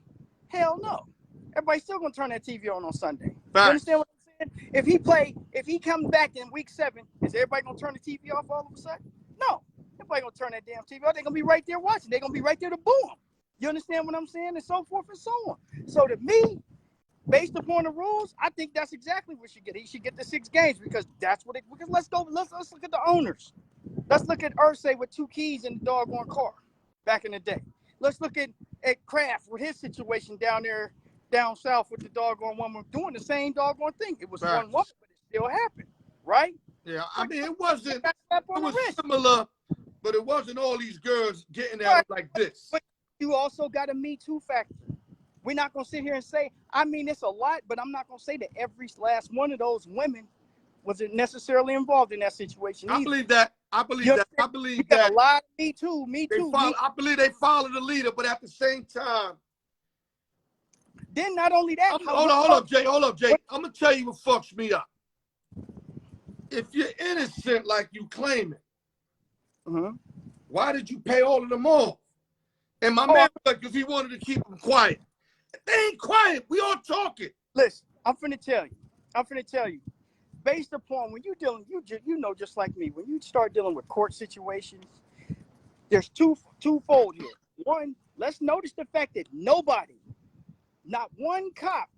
Hell no. Everybody's still going to turn that TV on Sunday. Facts. You understand what I'm saying? If he comes back in week 7, is everybody going to turn the TV off all of a sudden? No. Everybody going to turn that damn TV off. They're going to be right there watching. They're going to be right there to boo him. You understand what I'm saying? And so forth and so on. So to me, based upon the rules, I think that's exactly what he should get. He should get the 6 games because that's what it. Because let's look at the owners. Let's look at Irsay with 2 keys in the doggone car back in the day. Let's look at Kraft with his situation down there, down south with the doggone woman doing the same doggone thing. It was Facts. one woman, but it still happened, right? Yeah, I mean, it wasn't. It was similar, but it wasn't all these girls getting at it like this. But you also got a Me Too factor. We're not going to sit here and say, I mean, it's a lot, but I'm not going to say that every last one of those women wasn't necessarily involved in that situation. I believe that. I believe that. I believe that. A lot of Me Too. I believe they follow the leader, but at the same time. Then not only that. Hold up, Jay. I'm going to tell you what fucks me up. If you're innocent like you claim it, why did you pay all of them off? And my man, because he wanted to keep them quiet. They ain't quiet. We all talking. Listen, I'm finna tell you. Based upon when you're dealing, you know, just like me, when you start dealing with court situations, there's twofold here. One, let's notice the fact that nobody, not one cop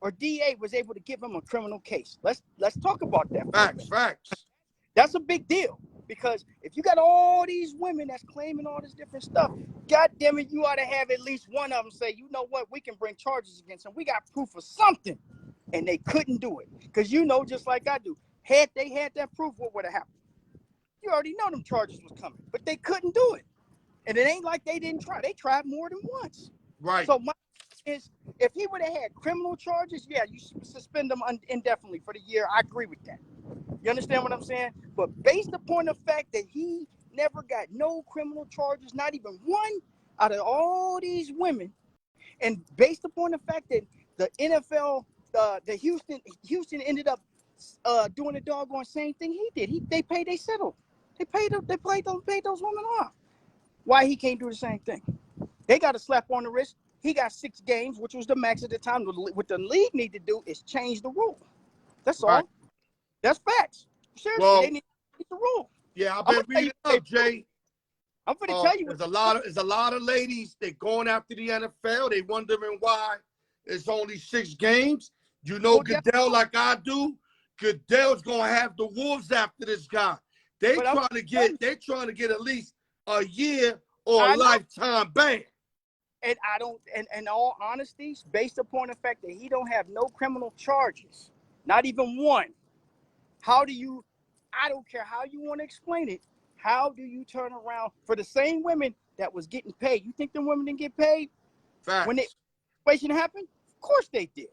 or DA was able to give him a criminal case. Let's talk about that. Facts. That's a big deal. Because if you got all these women that's claiming all this different stuff, God damn it, you ought to have at least one of them say, you know what, we can bring charges against them. We got proof of something. And they couldn't do it. Because you know, just like I do, had they had that proof, what would have happened? You already know them charges was coming. But they couldn't do it. And it ain't like they didn't try. They tried more than once. Right. So my is, if he would have had criminal charges, yeah, you suspend them indefinitely for the year. I agree with that. You understand what I'm saying? But based upon the fact that he never got no criminal charges, not even one out of all these women, and based upon the fact that the NFL, the Houston ended up doing the doggone same thing he did. They settled. They paid those women off. Why he can't do the same thing? They got a slap on the wrist. He got 6 games, which was the max at the time. What the league need to do is change the rule. That's all. Right. That's facts. Seriously, well, they need to change the rule. Yeah, I've been reading up, Jay. I'm going to tell you. There's a lot of ladies that going after the NFL. They wondering why it's only 6 games. You know, Goodell, like I do, Goodell's going to have the wolves after this guy. They're trying to get at least a year or a lifetime ban. And I don't, and in all honesty, based upon the fact that he don't have no criminal charges, not even one, how do you, I don't care how you want to explain it, how do you turn around for the same women that was getting paid? You think them women didn't get paid? Facts. When the situation happened? Of course they did.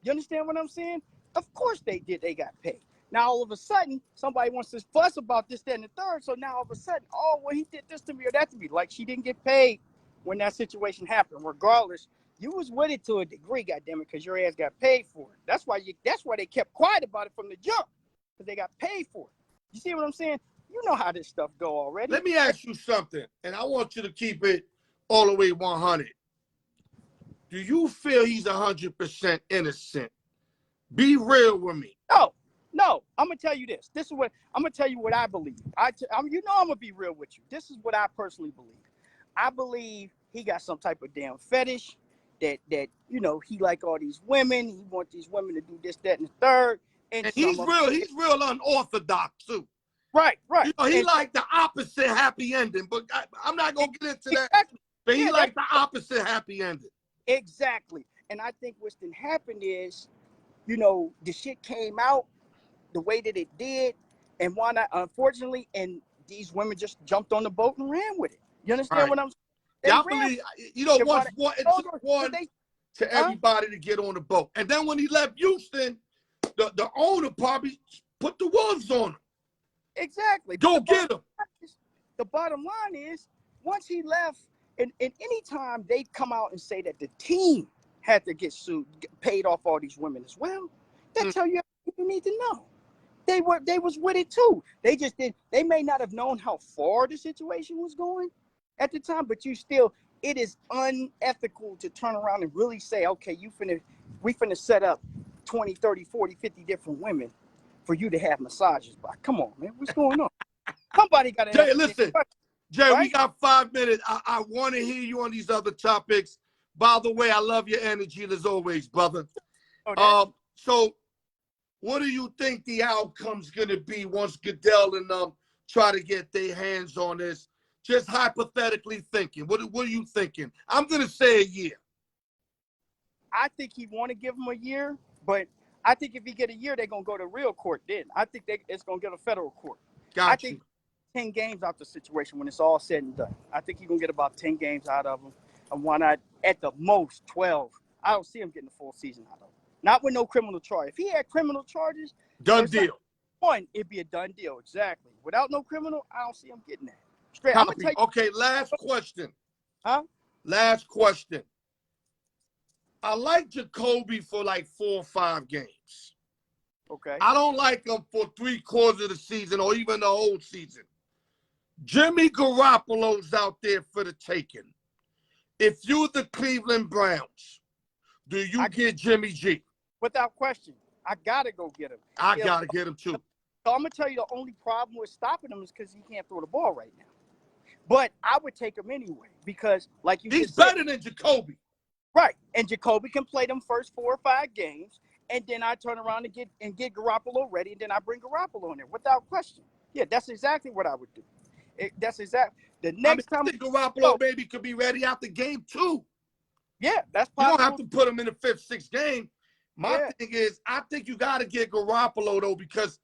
You understand what I'm saying? Of course they did. They got paid. Now, all of a sudden, somebody wants to fuss about this, that, and the third. So now all of a sudden, oh, well, he did this to me or that to me. Like she didn't get paid when that situation happened. Regardless, you was with it to a degree, goddammit, because your ass got paid for it. That's why they kept quiet about it from the jump, because they got paid for it. You see what I'm saying? You know how this stuff go already. Let me ask you something, and I want you to keep it all the way 100. Do you feel he's 100% innocent? Be real with me. No. I'm gonna tell you this. This is what I'm gonna tell you what I believe. I'm gonna be real with you. This is what I personally believe. I believe he got some type of damn fetish that you know, he like all these women. He want these women to do this, that, and the third. And he's real unorthodox too. Right. You know, he like the opposite happy ending, but I'm not gonna get into that. But he like the opposite happy ending. Exactly. And I think what's been happened is, you know, the shit came out the way that it did, and why not? Unfortunately, and these women just jumped on the boat and ran with it. You understand what I'm saying? Yeah, I believe, you know, it took one to everybody to get on the boat. And then when he left Houston, the owner probably put the wolves on him. Exactly. Go get him. The bottom line is, once he left, and any time they come out and say that the team had to get sued, paid off all these women as well, that tell you everything you need to know. They was with it too. They just did. They may not have known how far the situation was going at the time, but it is unethical to turn around and really say, okay, we finna set up 20, 30, 40, 50 different women for you to have massages by. Come on, man. What's going on? Somebody got to Jay, listen. Jay, right? we got 5 minutes. I want to hear you on these other topics. By the way, I love your energy as always, brother. So what do you think the outcome's going to be once Goodell and try to get their hands on this? Just hypothetically thinking. What are you thinking? I'm going to say a year. I think he want to give him a year, but I think if he get a year, they're going to go to real court then. I think it's going to get a federal court. I think 10 games out the situation when it's all said and done. I think he's going to get about 10 games out of him. And why not at the most 12? I don't see him getting a full season out of him. Not with no criminal charge. If he had criminal charges, done deal. It'd be a done deal. Exactly. Without no criminal, I don't see him getting that. Straight. I'm gonna tell you. Okay, last question. Huh? Last question. I like Jacoby for like 4 or 5 games. Okay. I don't like him for 3/4 of the season or even the whole season. Jimmy Garoppolo's out there for the taking. If you're the Cleveland Browns, do you get Jimmy G? Without question. I gotta go get him. I gotta get him too. So I'm gonna tell you the only problem with stopping him is because he can't throw the ball right now. But I would take him anyway because, like you he's just said, better than Jacoby. Right, and Jacoby can play them first 4 or 5 games, and then I turn around and get Garoppolo ready, and then I bring Garoppolo in there without question. Yeah, that's exactly what I would do. That's exactly the next time. I think Garoppolo maybe could be ready after game 2. Yeah, that's possible. You don't have to put him in the 5th, 6th game. My thing is, I think you got to get Garoppolo, though, because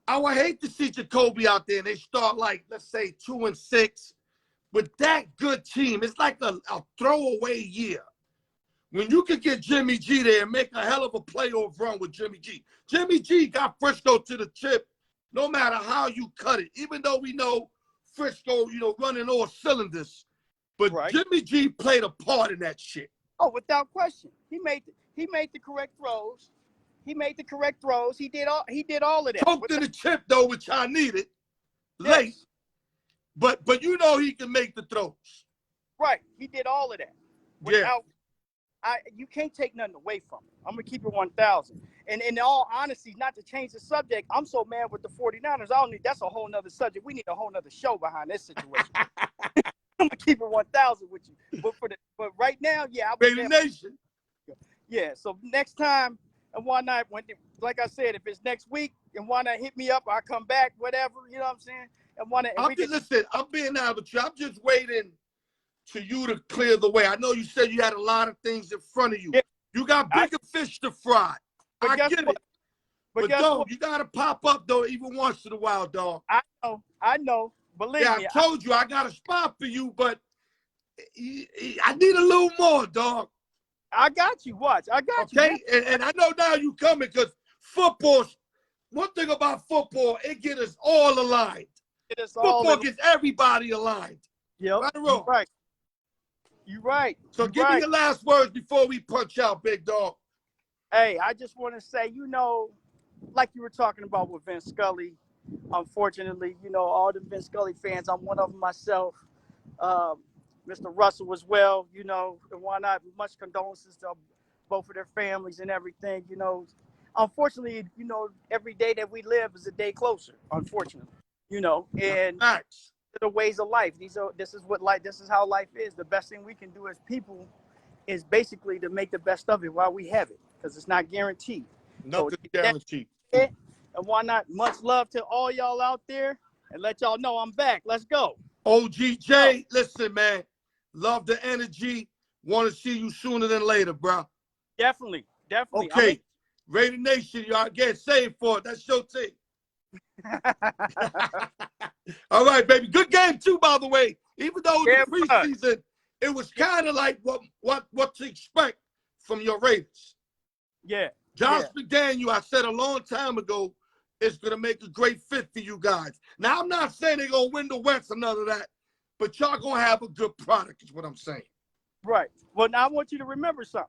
I would hate to see Jacoby out there and they start, like, let's say 2-6. With that good team, it's like a throwaway year. When you could get Jimmy G there and make a hell of a playoff run with Jimmy G. Jimmy G got Frisco to the chip no matter how you cut it, even though we know Frisco, running all cylinders. But Jimmy G played a part in that shit. Oh, without question. He made the correct throws. He made the correct throws. He did all of that. Choked in the chip, though, which I needed late. But he can make the throws. Right. He did all of that. You can't take nothing away from him. I'm going to keep it 1,000. And in all honesty, not to change the subject, I'm so mad with the 49ers. That's a whole nother subject. We need a whole nother show behind this situation. I'm going to keep it 1,000 with you. But right now, I would say Nation. Yeah, so next time, and why not, like I said, if it's next week, and why not hit me up, I'll come back, whatever, you know what I'm saying? Listen, I'm being out with you. I'm just waiting for you to clear the way. I know you said you had a lot of things in front of you. Yeah. You got bigger fish to fry. I get it. But dog, you got to pop up, though, even once in a while, dog. I know. Believe me. I told you I got a spot for you, but I need a little more, dog. I got you. Watch. I got you. Okay? And I know now you coming because one thing about football, it gets us all aligned. Football gets everybody aligned. Yep. Right or wrong? Right. You're right. So give me your last words before we punch out, big dog. Hey, I just want to say, like you were talking about with Vin Scully, unfortunately, all the Vin Scully fans, I'm one of them myself. Mr. Russell as well, and why not? Much condolences to both of their families and everything, Unfortunately, every day that we live is a day closer, unfortunately, and the ways of life. This is how life is. The best thing we can do as people is basically to make the best of it while we have it, because it's not guaranteed. Nothing guaranteed. And why not? Much love to all y'all out there, and let y'all know I'm back. Let's go. OGJ, listen, man. Love the energy. Want to see you sooner than later, bro. Definitely. Okay. Raider Nation, y'all get saved for it. That's your team. All right, baby. Good game, too, by the way. Even though it was preseason, it was kind of like what to expect from your Raiders. Yeah. Josh McDaniel, I said a long time ago, is going to make a great fit for you guys. Now, I'm not saying they're going to win the West or none of that, but y'all going to have a good product is what I'm saying. Right. Well, now I want you to remember something.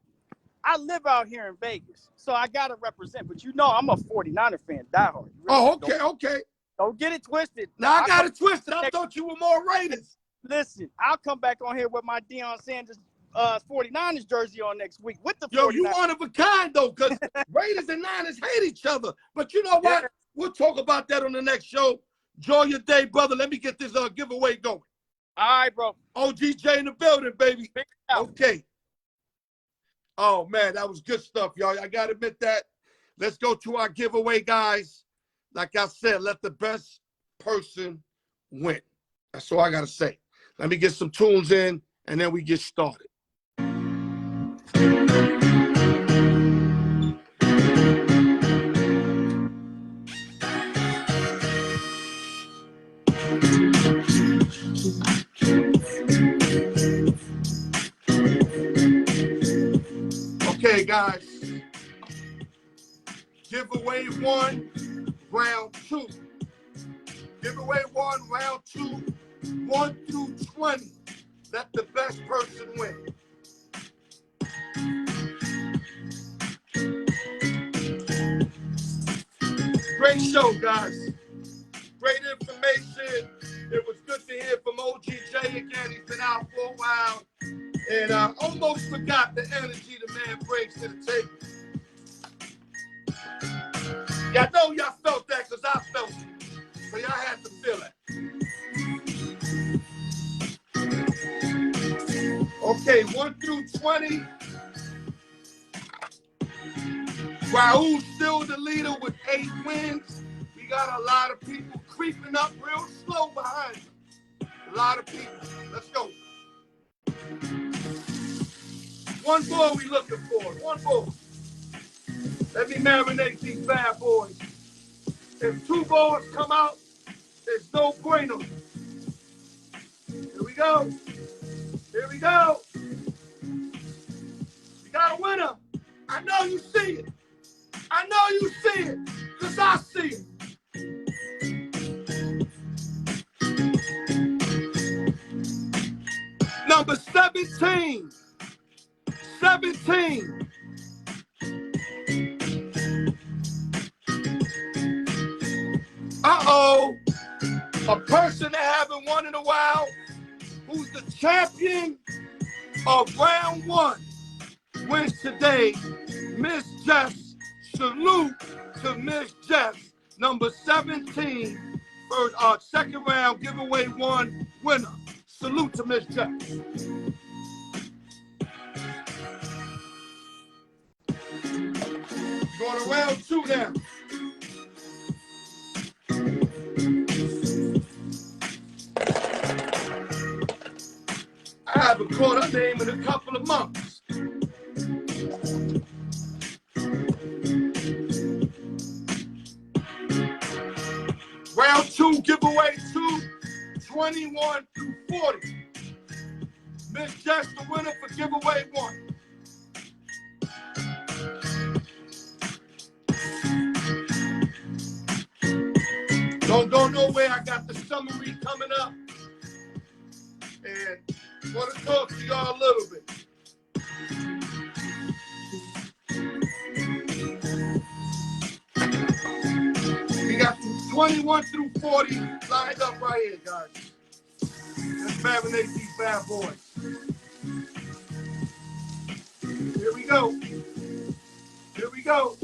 I live out here in Vegas, so I gotta represent. But you know, I'm a 49er fan, diehard. Oh, okay, okay. Don't get it twisted. Now I got it twisted. I thought you were more Raiders. Listen, I'll come back on here with my Deion Sanders 49ers jersey on next week with the 49ers. Yo, you one of a kind, though, because Raiders and Niners hate each other. But you know what? Yeah. We'll talk about that on the next show. Enjoy your day, brother. Let me get this giveaway going. All right, bro. OGJ in the building, baby. Okay. Oh, man, that was good stuff, y'all. I got to admit that. Let's go to our giveaway, guys. Like I said, let the best person win. That's all I got to say. Let me get some tunes in, and then we get started. Okay, guys. Giveaway 1, round 2. Giveaway 1, round 2, 1 through 20. Let the best person win. Great show, guys. Great information. It was good to hear from OGJ again. He's been out for a while. And I almost forgot the energy the man brings to the table. Y'all know y'all felt that because I felt it. So y'all had to feel it. Okay, 1 through 20. Raul's still the leader with 8 wins. We got a lot of people creeping up real slow behind him. A lot of people. Let's go. 1 ball we looking for. 1 ball. Let me marinate these bad boys. If 2 balls come out, it's no bueno. Here we go. Here we go. We got a winner. I know you see it. I know you see it, because I see it. Number 17. 17. Uh-oh. A person that haven't won in a while, who's the champion of round 1, wins today. Miss Jess. Salute to Miss Jess. Number 17. First, second round, giveaway 1 winner. Salute to Miss Jess. Going to round 2 now. I haven't caught her name in a couple of months. Round 2, giveaway 2, 21 through 40. Miss Jess, the winner for giveaway 1. Don't go nowhere. I got the summary coming up. And want to talk to y'all a little bit. We got 21 through 40 lined up right here, guys. Let's marinate these bad boys. Here we go. Here we go.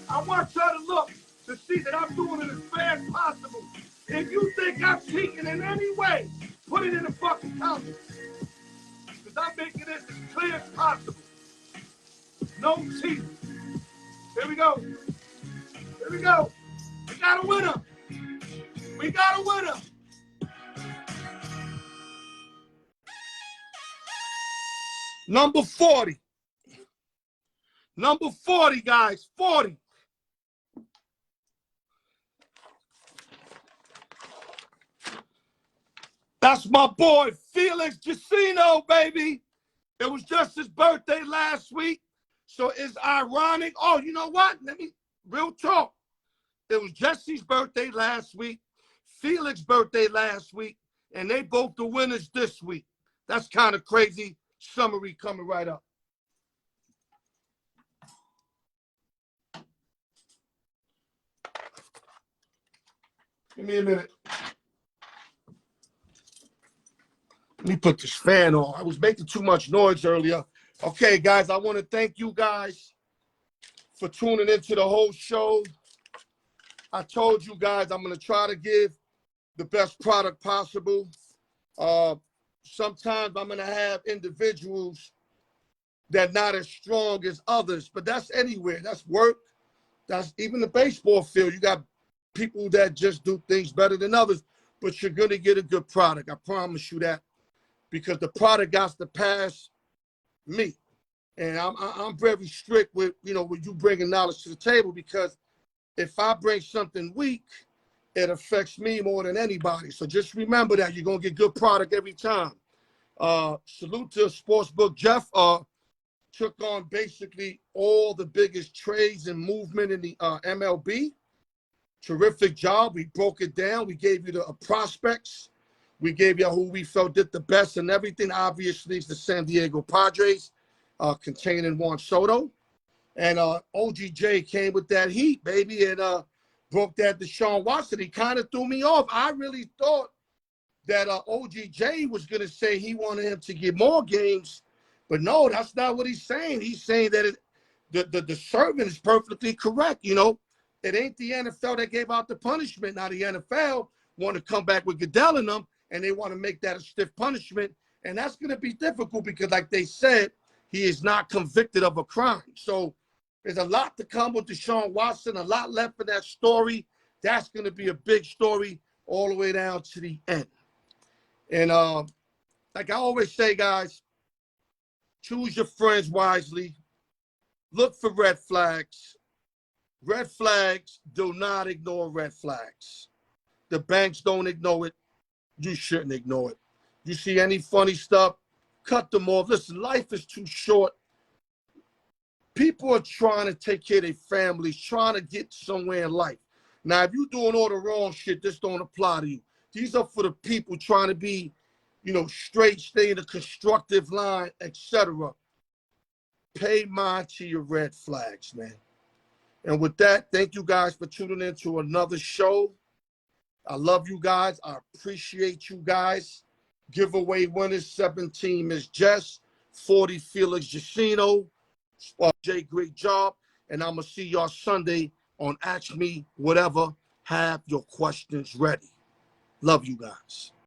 I want y'all to look to see that I'm doing it as fair as possible. If you think I'm cheating in any way, put it in the fucking comments. Because I'm making this as clear as possible. No cheating. Here we go. Here we go. We got a winner. We got a winner. Number 40. Number 40, guys. 40. That's my boy, Felix Jacino, baby. It was just his birthday last week. So it's ironic. Oh, you know what? Real talk. It was Jesse's birthday last week, Felix's birthday last week, and they both the winners this week. That's kind of crazy. Summary coming right up. Give me a minute. Let me put this fan on. I was making too much noise earlier. Okay, guys, I want to thank you guys for tuning into the whole show. I told you guys I'm going to try to give the best product possible. Sometimes I'm going to have individuals that not as strong as others, but that's anywhere. That's work. That's even the baseball field. You got people that just do things better than others, but you're going to get a good product. I promise you that, because the product got to pass me. And I'm very strict with, with you bringing knowledge to the table, because if I bring something weak, it affects me more than anybody. So just remember that you're going to get good product every time. Salute to Sportsbook Jeff. Took on basically all the biggest trades and movement in the MLB. Terrific job. We broke it down. We gave you the prospects. We gave you who we felt did the best and everything. Obviously, it's the San Diego Padres, containing Juan Soto. And OGJ came with that heat, baby, and broke that Deshaun Watson. He kind of threw me off. I really thought that OGJ was going to say he wanted him to get more games. But no, that's not what he's saying. He's saying that the servant is perfectly correct. It ain't the NFL that gave out the punishment. Now the NFL want to come back with Goodell in them, and they want to make that a stiff punishment. And that's going to be difficult because, like they said, he is not convicted of a crime. So there's a lot to come with Deshaun Watson, a lot left in that story. That's going to be a big story all the way down to the end. And like I always say, guys, choose your friends wisely. Look for red flags. Red flags, do not ignore red flags. The banks don't ignore it. You shouldn't ignore it. You see any funny stuff, cut them off. Listen, life is too short. People are trying to take care of their families, trying to get somewhere in life. Now, if you're doing all the wrong shit, this don't apply to you. These are for the people trying to be, straight, stay in a constructive line, etc. Pay mind to your red flags, man. And with that, thank you guys for tuning in to another show. I love you guys. I appreciate you guys. Giveaway winners, 17 is Jess, 40 Felix Jacino. Jay, great job. And I'm going to see y'all Sunday on Ask Me Whatever. Have your questions ready. Love you guys.